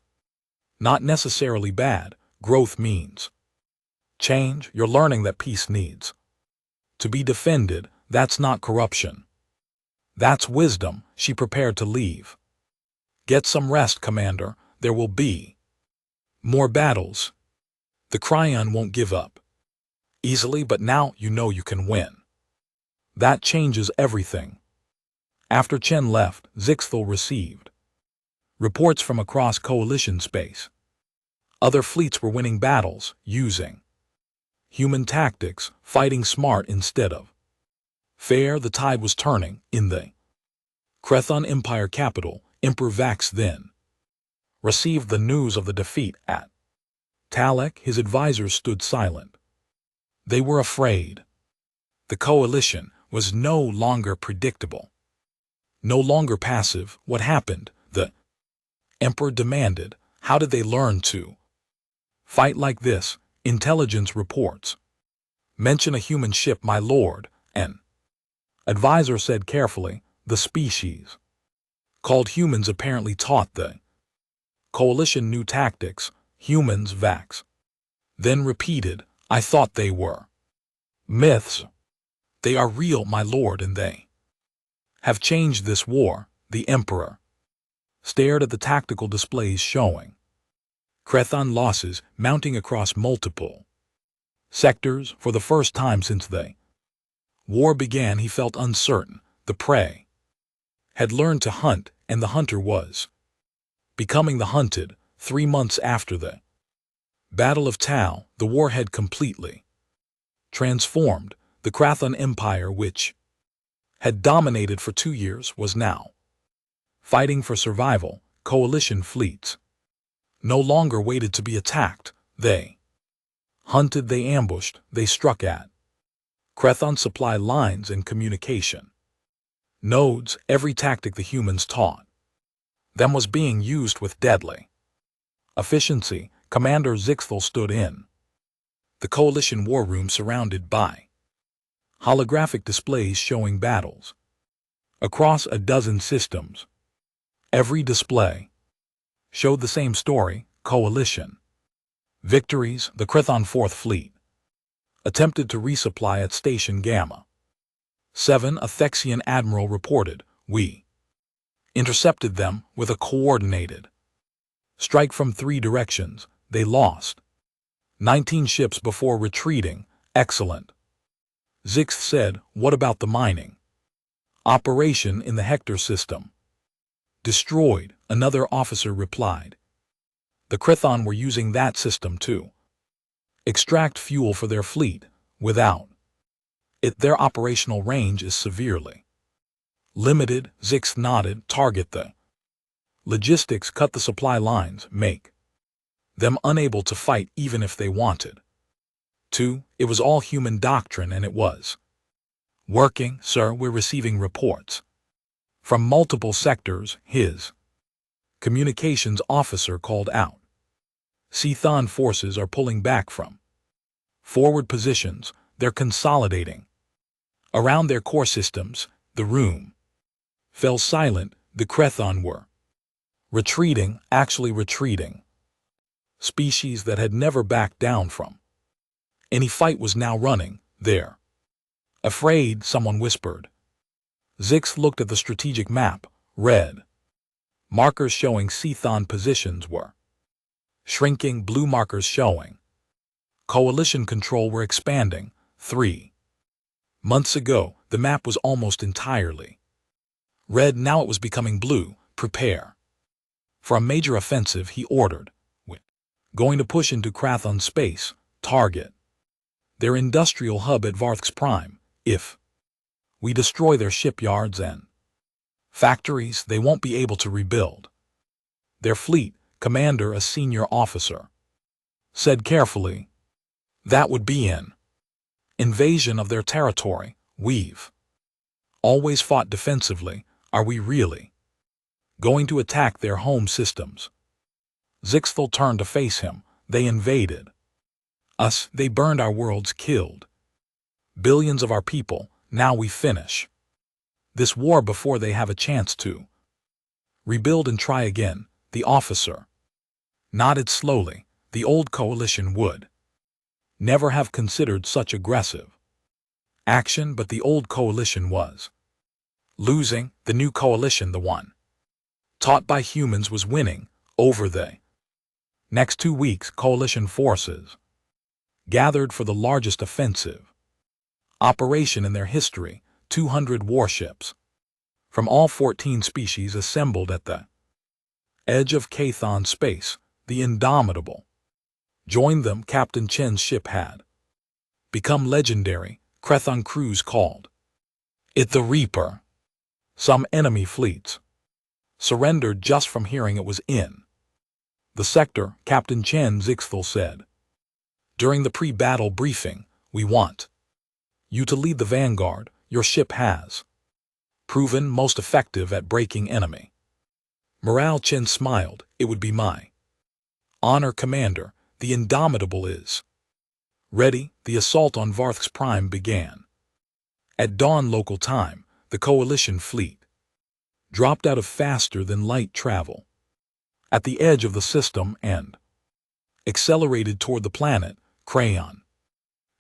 S1: not necessarily bad. Growth means change. You're learning that peace needs to be defended. That's not corruption. That's wisdom. She prepared to leave. Get some rest, Commander. There will be more battles. The Cryon won't give up easily, but now you know you can win. That changes everything. After Chen left, Zixthal received reports from across coalition space. Other fleets were winning battles, using human tactics, fighting smart instead of fair. The tide was turning. In the Crethon Empire capital, Emperor Vax then received the news of the defeat at Talek. His advisors stood silent. They were afraid. The coalition was no longer predictable, no longer passive. What happened? The Emperor demanded. How did they learn to fight like this? Intelligence reports mention a human ship, my lord. An advisor said carefully. The species called humans apparently taught the coalition new tactics. Humans, Vax then repeated. I thought they were myths. They are real, my lord, and they have changed this war. The Emperor stared at the tactical displays showing Crethon losses mounting across multiple sectors. For the first time since the war began, he felt uncertain. The prey had learned to hunt, and the hunter was becoming the hunted. 3 months after the Battle of Tau, the war had completely transformed. The Crethon Empire, which had dominated for 2 years, was now fighting for survival. Coalition fleets no longer waited to be attacked. They hunted, they ambushed, they struck at Crethon supply lines and communication nodes. Every tactic the humans taught them was being used with deadly efficiency. Commander Zixthal stood in the coalition war room surrounded by holographic displays showing battles across a dozen systems. Every display showed the same story. Coalition victories. The Crethon 4th Fleet attempted to resupply at Station Gamma 7. A Thexian admiral reported, we intercepted them with a coordinated strike from 3 directions. They lost 19 ships before retreating. Excellent. Zix said. What about the mining operation in the Hector system? Destroyed, another officer replied. The Crethon were using that system to extract fuel for their fleet. Without it, their operational range is severely limited. Zix nodded. Target the logistics, cut the supply lines, make them unable to fight even if they wanted to. It was all human doctrine, and it was working. Sir, we're receiving reports from multiple sectors. His communications officer called out. Sithon forces are pulling back from forward positions. They're consolidating around their core systems. The room fell silent. The Crethon were retreating, actually retreating. Species that had never backed down from any fight was now running. Their Afraid, someone whispered. Zix looked at the strategic map. Red markers showing Cthon positions were shrinking, blue markers showing coalition control were expanding. 3 months ago, the map was almost entirely red. Now it was becoming blue. Prepare for a major offensive, he ordered. We're going to push into Krathon space. Target their industrial hub at Varthx Prime. If we destroy their shipyards and factories, they won't be able to rebuild their fleet. Commander, a senior officer, said carefully. That would be an invasion of their territory. We've always fought defensively. Are we really going to attack their home systems? Zixthal turned to face him. They invaded us. They burned our worlds, killed billions of our people. Now we finish this war before they have a chance to rebuild and try again. The officer nodded slowly. The old coalition would never have considered such aggressive action, but the old coalition was losing. The new coalition, the one taught by humans, was winning. Over the next 2 weeks, coalition forces gathered for the largest offensive operation in their history. 200 warships from all 14 species assembled at the edge of Chthon space. The Indomitable joined them. Captain Chen's ship had become legendary. Chthon crews called it the Reaper. Some enemy fleets surrendered just from hearing it was in the sector. Captain Chen, Zixthal said during the pre-battle briefing, we want you to lead the vanguard. Your ship has proven most effective at breaking enemy morale. Chen smiled. It would be my honor, Commander. The Indomitable is ready. The assault on Varthx Prime began at dawn local time. The coalition fleet dropped out of faster-than-light travel at the edge of the system and accelerated toward the planet. Crayon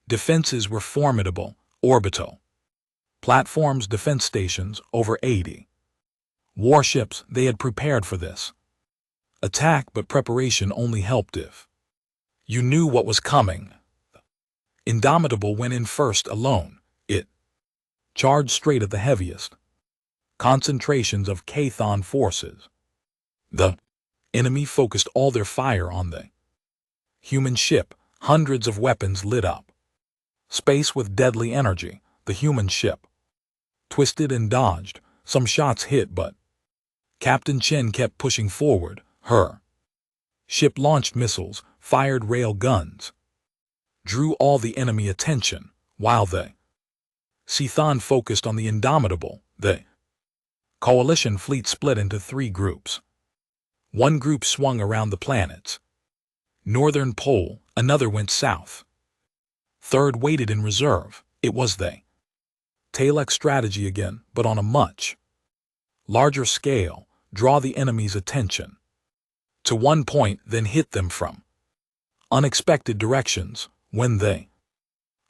S1: defenses were formidable. Orbital platforms, defense stations, over 80 warships. They had prepared for this attack, but preparation only helped if you knew what was coming. Indomitable went in first alone. It charged straight at the heaviest concentrations of Chthon forces. The enemy focused all their fire on the human ship. Hundreds of weapons lit up space with deadly energy. The human ship twisted and dodged. Some shots hit, but Captain Chen kept pushing forward. Her ship launched missiles, fired rail guns, drew all the enemy attention, while the Cthon focused on the Indomitable. The coalition fleet split into 3 groups. One group swung around the planet's northern pole, another went south. Third waited in reserve. It was the Talek strategy again, but on a much larger scale. Draw the enemy's attention to one point, then hit them from unexpected directions. When the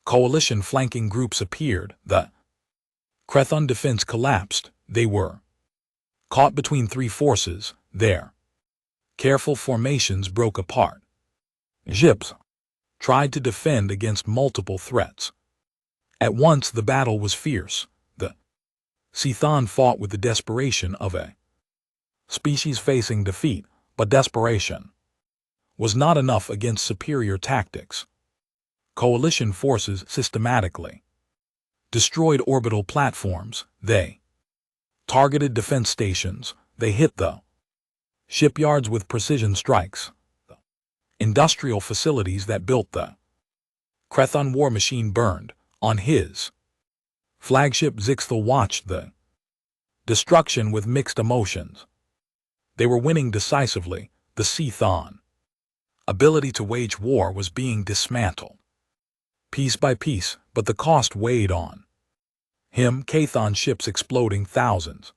S1: coalition flanking groups appeared, the Chthon defense collapsed. They were caught between 3 forces. Their careful formations broke apart. Ships tried to defend against multiple threats at once. The battle was fierce. The Cthon fought with the desperation of a species facing defeat, but desperation was not enough against superior tactics. Coalition forces systematically destroyed orbital platforms. They targeted defense stations. They hit the shipyards with precision strikes. The industrial facilities that built the Chthon war machine burned. On his flagship, Zixthal watched the destruction with mixed emotions. They were winning decisively. The Cthon ability to wage war was being dismantled piece by piece, but the cost weighed on him. Chthon ships exploding, thousands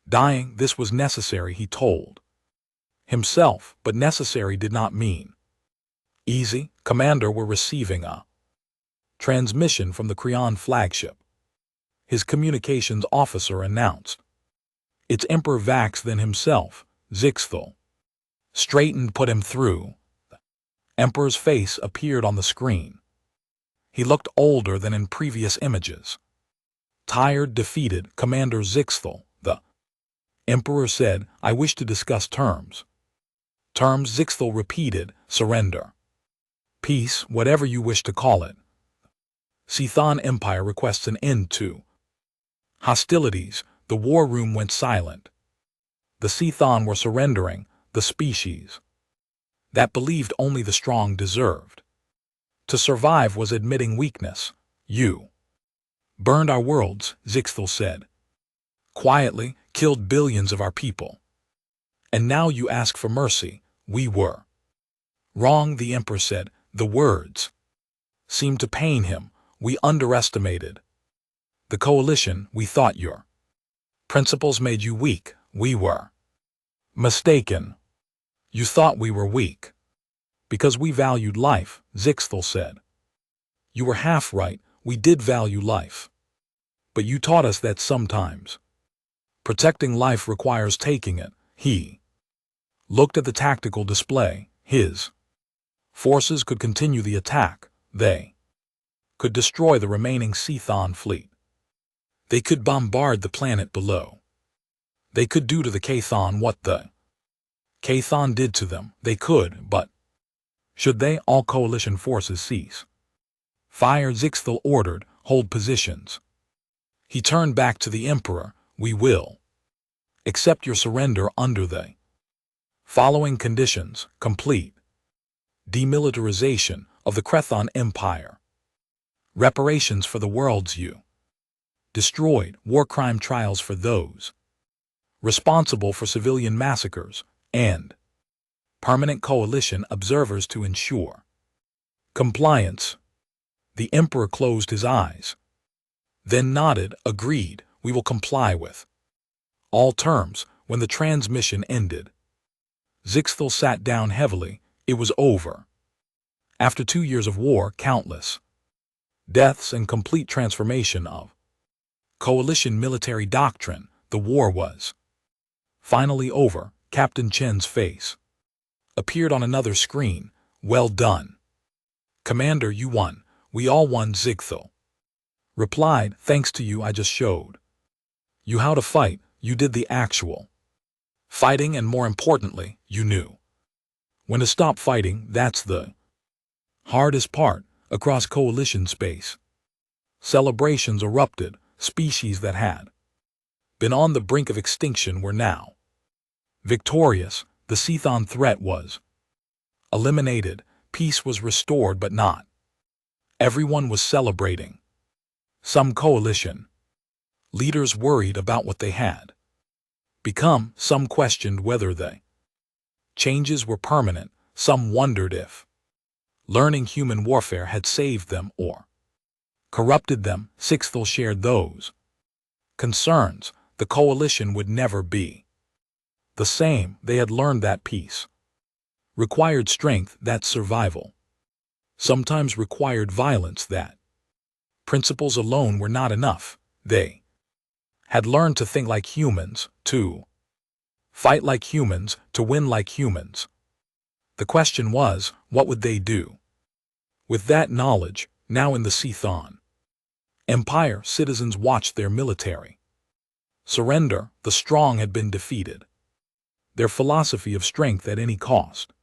S1: dying. This was necessary, he told himself, but necessary did not mean easy. Commander, were receiving a Transmission from the Creon flagship. His communications officer announced. It's Emperor Vax then himself, Zixthal. Straightened put him through. The Emperor's face appeared on the screen. He looked older than in previous images. Tired, defeated, Commander Zixthal, the Emperor said, I wish to discuss terms. Terms, Zixthal repeated, surrender. Peace, whatever you wish to call it. Cthon Empire requests an end to hostilities. The war room went silent. The Cthon were surrendering, the species that believed only the strong deserved. To survive was admitting weakness. You burned our worlds, Zixthal said. Quietly, killed billions of our people. And now you ask for mercy. We were wrong, the Emperor said. The words seemed to pain him. We underestimated the coalition. We thought your principles made you weak. We were mistaken. You thought we were weak because we valued life, Zixthal said. You were half right. We did value life. But you taught us that sometimes protecting life requires taking it. He looked at the tactical display. His forces could continue the attack. They could destroy the remaining Cthon fleet. They could bombard the planet below. They could do to the Chthon what the Chthon did to them. They could, but should they? All coalition forces cease fire, Zixthal ordered. Hold positions. He turned back to the Emperor. We will accept your surrender under the following conditions: complete demilitarization of the Chthon Empire, reparations for the worlds you destroyed, war crime trials for those responsible for civilian massacres, and permanent coalition observers to ensure compliance. The Emperor closed his eyes, then nodded, agreed. We will comply with all terms. When the transmission ended, Zixthal sat down heavily. It was over. After 2 years of war, countless deaths, and complete transformation of coalition military doctrine, the war was finally over. Captain Chen's face appeared on another screen. Well done, Commander, you won. We all won, Zixthal replied. Thanks to you, I just showed you how to fight. You did the actual fighting, and more importantly, you knew when to stop fighting. That's the hardest part. Across coalition space, celebrations erupted. Species that had been on the brink of extinction were now victorious. The Cthon threat was eliminated. Peace was restored, but not everyone was celebrating. Some coalition leaders worried about what they had become. Some questioned whether the changes were permanent. Some wondered if learning human warfare had saved them or corrupted them. Zixthal shared those concerns. The coalition would never be the same. They had learned that peace required strength, that survival sometimes required violence, that principles alone were not enough. They had learned to think like humans, to fight like humans, to win like humans. The question was, what would they do with that knowledge? Now in the Cthon Empire, citizens watched their military surrender. The strong had been defeated. Their philosophy of strength at any cost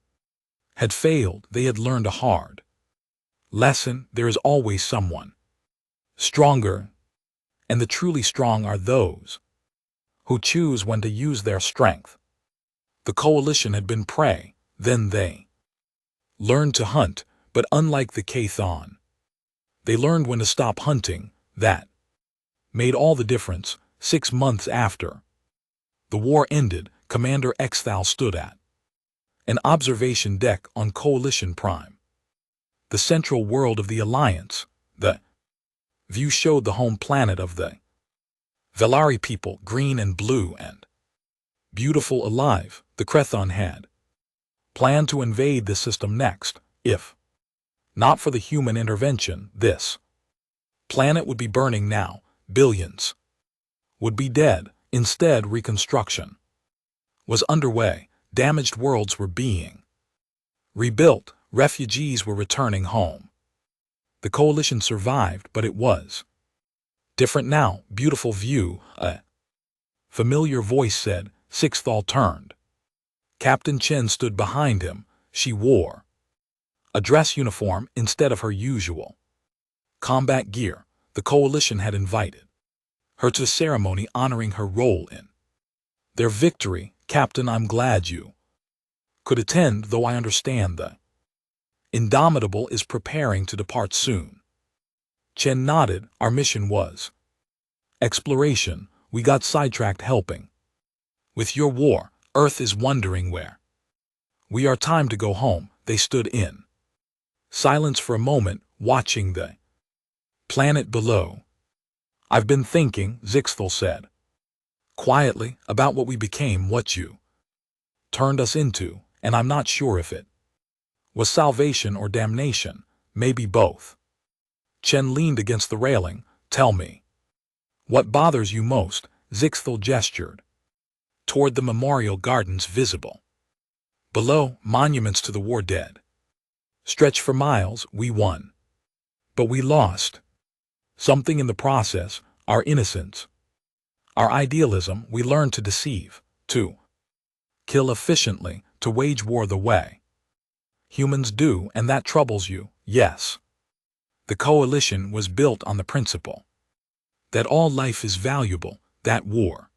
S1: had failed. They had learned a hard lesson. There is always someone stronger, and the truly strong are those who choose when to use their strength. The coalition had been prey. Then they learned to hunt, but unlike the Chthon, they learned when to stop hunting. That made all the difference. 6 months after the war ended, Commander Xthal stood at an observation deck on Coalition Prime, the central world of the Alliance. The view showed the home planet of the Velari people, green and blue and beautiful, alive. The Chthon had planned to invade this system next. If not for the human intervention, this Planet would be burning now, billions would be dead. Instead, reconstruction was underway. Damaged worlds were being rebuilt. Refugees were returning home. The coalition survived, but it was different now. Beautiful view, a familiar voice said. Sixthal turned. Captain Chen stood behind him. She wore a dress uniform instead of her usual combat gear. The coalition had invited her to a ceremony honoring her role in their victory. Captain, I'm glad you could attend, though I understand the Indomitable is preparing to depart soon. Chen nodded. Our mission was exploration. We got sidetracked helping with your war. Earth is wondering where we are. Time to go home. They stood in silence for a moment, watching the planet below. I've been thinking, Zixthal said quietly, about what we became, what you turned us into, and I'm not sure if it was salvation or damnation, maybe both. Chen leaned against the railing. Tell me, what bothers you most? Zixthal gestured toward the memorial gardens visible below. Monuments to the war dead stretch for miles. We won, but we lost something in the process. Our innocence, our idealism. We learned to deceive, to kill efficiently, to wage war the way humans do, and that troubles you. Yes. The coalition was built on the principle that all life is valuable, that war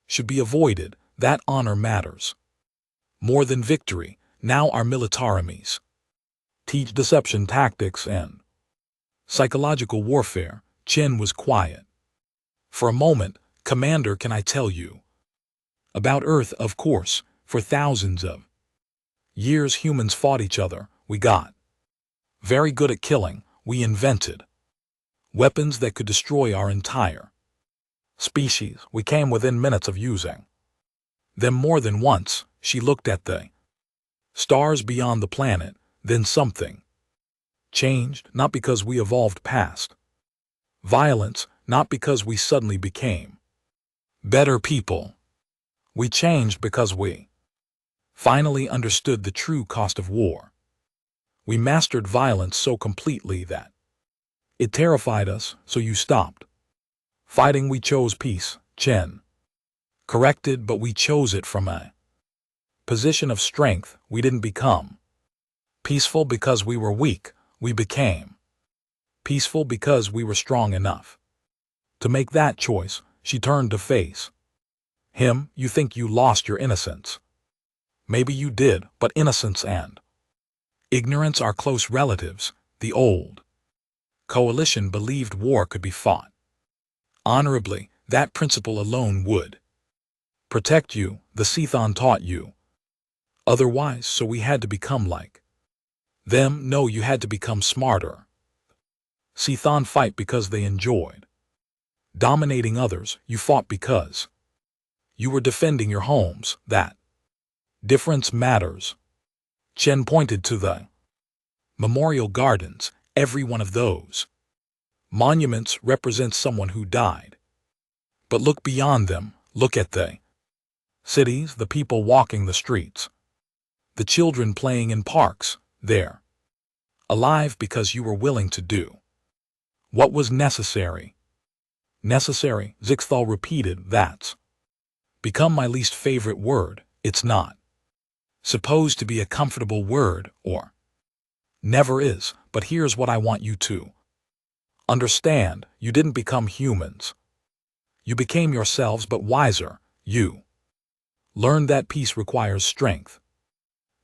S1: should be avoided, that honor matters more than victory. Now our militarities teach deception tactics and psychological warfare. Chen was quiet for a moment. Commander, can I tell you about Earth? Of course. For thousands of years humans fought each other. We got very good at killing. We invented weapons that could destroy our entire species. We came within minutes of using them more than once. She looked at the stars beyond the planet. Then something changed, not because we evolved past violence, not because we suddenly became better people. We changed because we finally understood the true cost of war. We mastered violence so completely that it terrified us, so you stopped fighting. We chose peace, Chen corrected, but we chose it from a position of strength. We didn't become peaceful because we were weak. We became peaceful because we were strong enough to make that choice. She turned to face him. You think you lost your innocence? Maybe you did, but innocence and ignorance are close relatives. The old coalition believed war could be fought honorably. That principle alone would protect you. The Sithon taught you otherwise, so we had to become like them. No, you had to become smarter. Sithon fight because they enjoyed dominating others. You fought because you were defending your homes. That difference matters. Chen pointed to the memorial gardens. Every one of those monuments represents someone who died. But look beyond them. Look at the cities, the people walking the streets, the children playing in parks. They're alive because you were willing to do what was necessary. Necessary, Zixthal repeated. That's become my least favorite word. It's not supposed to be a comfortable word, or never is, but here's what I want you to understand. You didn't become humans. You became yourselves, but wiser. You learned that peace requires strength,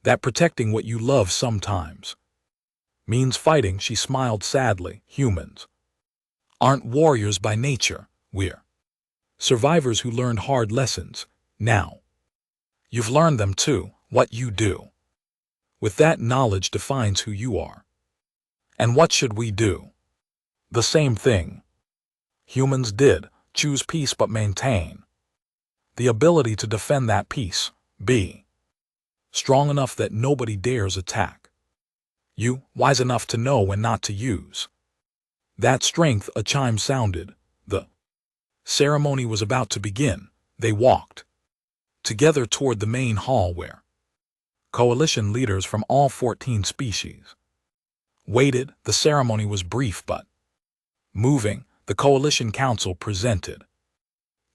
S1: that protecting what you love sometimes means fighting. She smiled sadly. Humans aren't warriors by nature. We're survivors who learned hard lessons. Now you've learned them too. What you do with that knowledge defines who you are. And what should we do? The same thing humans did. Choose peace, but maintain the ability to defend that peace. Be strong enough that nobody dares attack you, wise enough to know when not to use That strength, a chime sounded. The ceremony was about to begin. They walked together toward the main hall where coalition leaders from all 14 species waited. The ceremony was brief but moving. The Coalition Council presented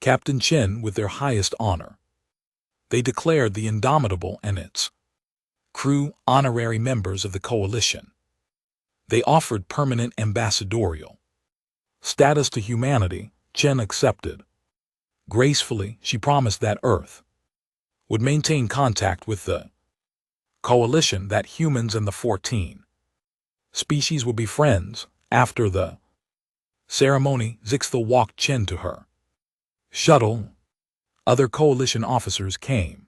S1: Captain Chen with their highest honor. They declared the Indomitable and its crew honorary members of the coalition. They offered permanent ambassadorial status to humanity. Chen accepted. Gracefully, she promised that Earth would maintain contact with the coalition, that humans and the 14 species would be friends. After the ceremony, Zixthel walked Chen to her shuttle. Other coalition officers came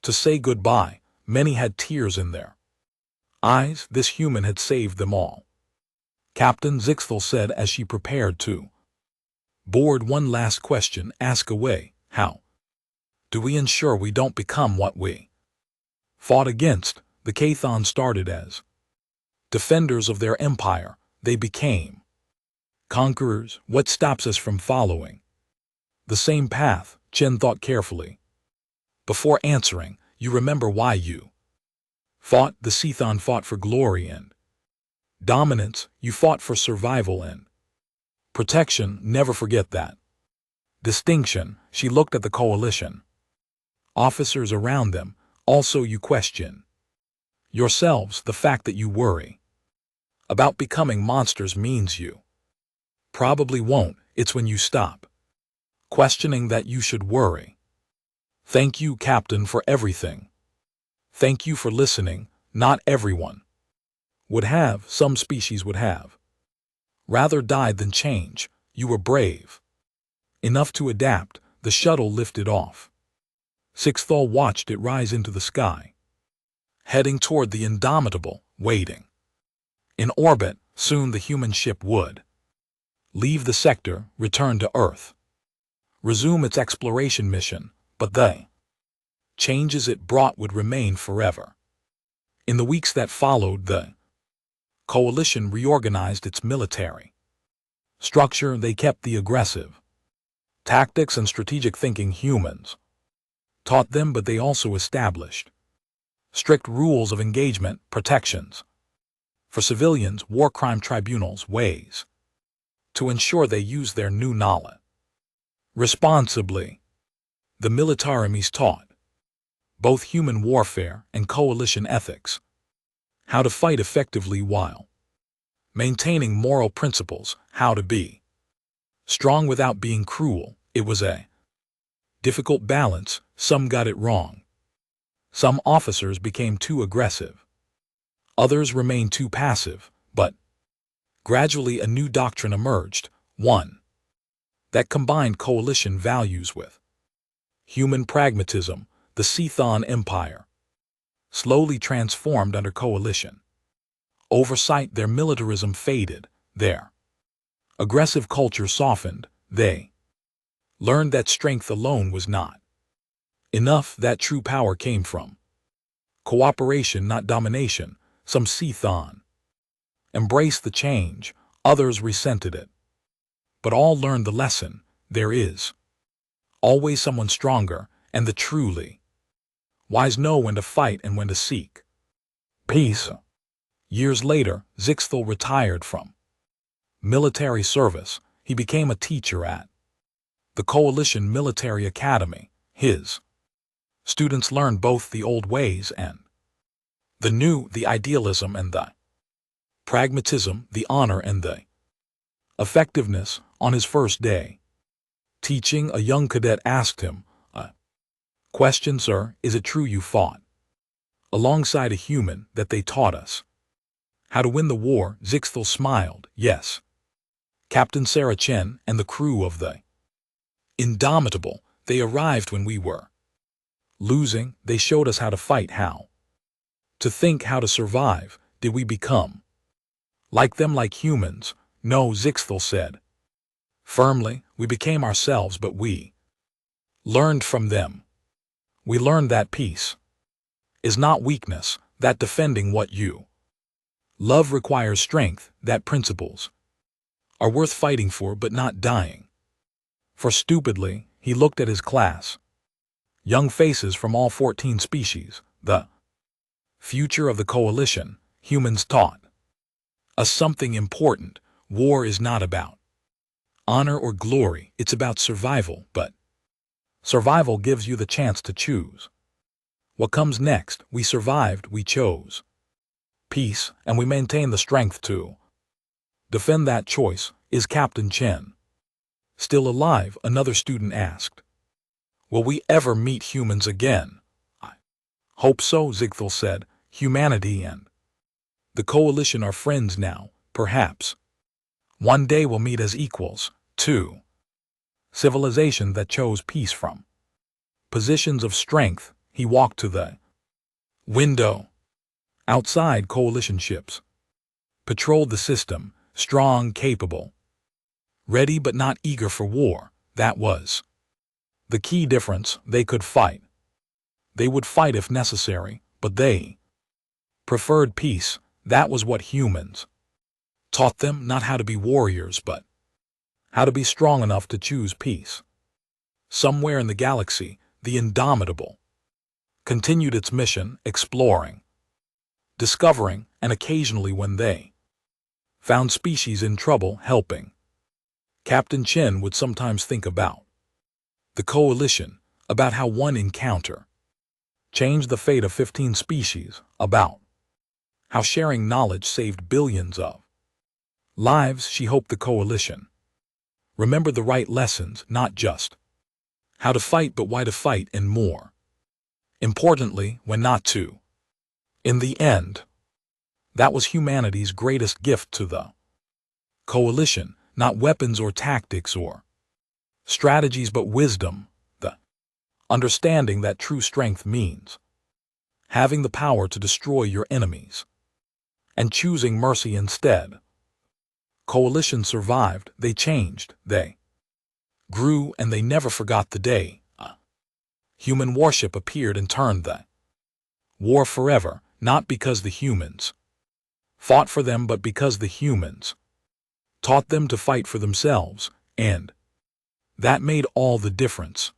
S1: to say goodbye. Many had tears in their eyes. This human had saved them all. Captain Zixthel said as she prepared to board. One last question, ask away. How do we ensure we don't become what we fought against? The Kathon started as defenders of their empire. They became conquerors. What stops us from following the same path? Chen thought carefully. Before answering, you remember why you fought? The Cthon fought for glory and dominance. You fought for survival and protection. Never forget that distinction. She looked at the coalition officers around them. Also, you question yourselves. The fact that you worry about becoming monsters means you probably won't. It's when you stop questioning that you should worry. Thank you, Captain, for everything. Thank you for listening. Not everyone would have. Some species would have rather died than change. You were brave enough to adapt. The shuttle lifted off. Zixthel watched it rise into the sky, heading toward the Indomitable, waiting in orbit. Soon the human ship would leave the sector, return to Earth, resume its exploration mission, but the changes it brought would remain forever. In the weeks that followed, the coalition reorganized its military structure. They kept the aggressive tactics and strategic thinking humans taught them, but they also established strict rules of engagement, protections for civilians, war crime tribunals, ways to ensure they use their new knowledge responsibly. The militarimies taught both human warfare and coalition ethics, how to fight effectively while maintaining moral principles, how to be strong without being cruel. It was a difficult balance. Some got it wrong. Some officers became too aggressive. Others remained too passive, but gradually a new doctrine emerged, one that combined coalition values with human pragmatism. The Cthon Empire slowly transformed under coalition oversight. Their militarism faded. Their aggressive culture softened. They learned that strength alone was not enough, that true power came from cooperation, not domination. Some Cthon embraced the change, others resented it. But all learned the lesson: there is always someone stronger, and the truly wise know when to fight and when to seek peace. Years later, Zixthel retired from military service. He became a teacher at the Coalition Military Academy. His students learned both the old ways and the new, the idealism and the pragmatism, the honor and the effectiveness. On his first day teaching, a young cadet asked him, "Question, sir, is it true you fought alongside a human, that they taught us how to win the war?" Zixthel smiled. "Yes. Captain Sarah Chen and the crew of the Indomitable, they arrived when we were losing. They showed us how to fight, how to think, how to survive. Did we become like them, like humans?" "No," Zixthel said firmly. "We became ourselves, but we learned from them. We learned that peace is not weakness, that defending what you love requires strength, that principles are worth fighting for but not dying. For stupidly, he looked at his class. Young faces from all 14 species, the future of the coalition, humans taught us something important. War is not about honor or glory, it's about survival, but survival gives you the chance to choose. What comes next? We survived, we chose peace, and we maintain the strength to defend that choice. Is Captain Chen still alive? Another student asked. Will we ever meet humans again? I hope so, Ziegfeld said. Humanity and the coalition are friends now, perhaps. One day we'll meet as equals, too. Civilization that chose peace from positions of strength. He walked to the window. Outside, coalition ships patrolled the system, strong, capable, ready but not eager for war. That was the key difference. They could fight. They would fight if necessary, but they preferred peace. That was what humans taught them, not how to be warriors, but how to be strong enough to choose peace. Somewhere in the galaxy, the Indomitable continued its mission, exploring, discovering, and occasionally when they found species in trouble, helping. Captain Chen would sometimes think about the coalition, about how one encounter changed the fate of 15 species, about how sharing knowledge saved billions of lives. She hoped the coalition remember the right lessons, not just how to fight but why to fight, and more importantly, when not to. In the end, that was humanity's greatest gift to the coalition, not weapons or tactics or strategies but wisdom, the understanding that true strength means having the power to destroy your enemies and choosing mercy instead. Coalition survived, they changed, they grew, and they never forgot the day a human warship appeared and turned the war forever, not because the humans fought for them but because the humans taught them to fight for themselves, and that made all the difference.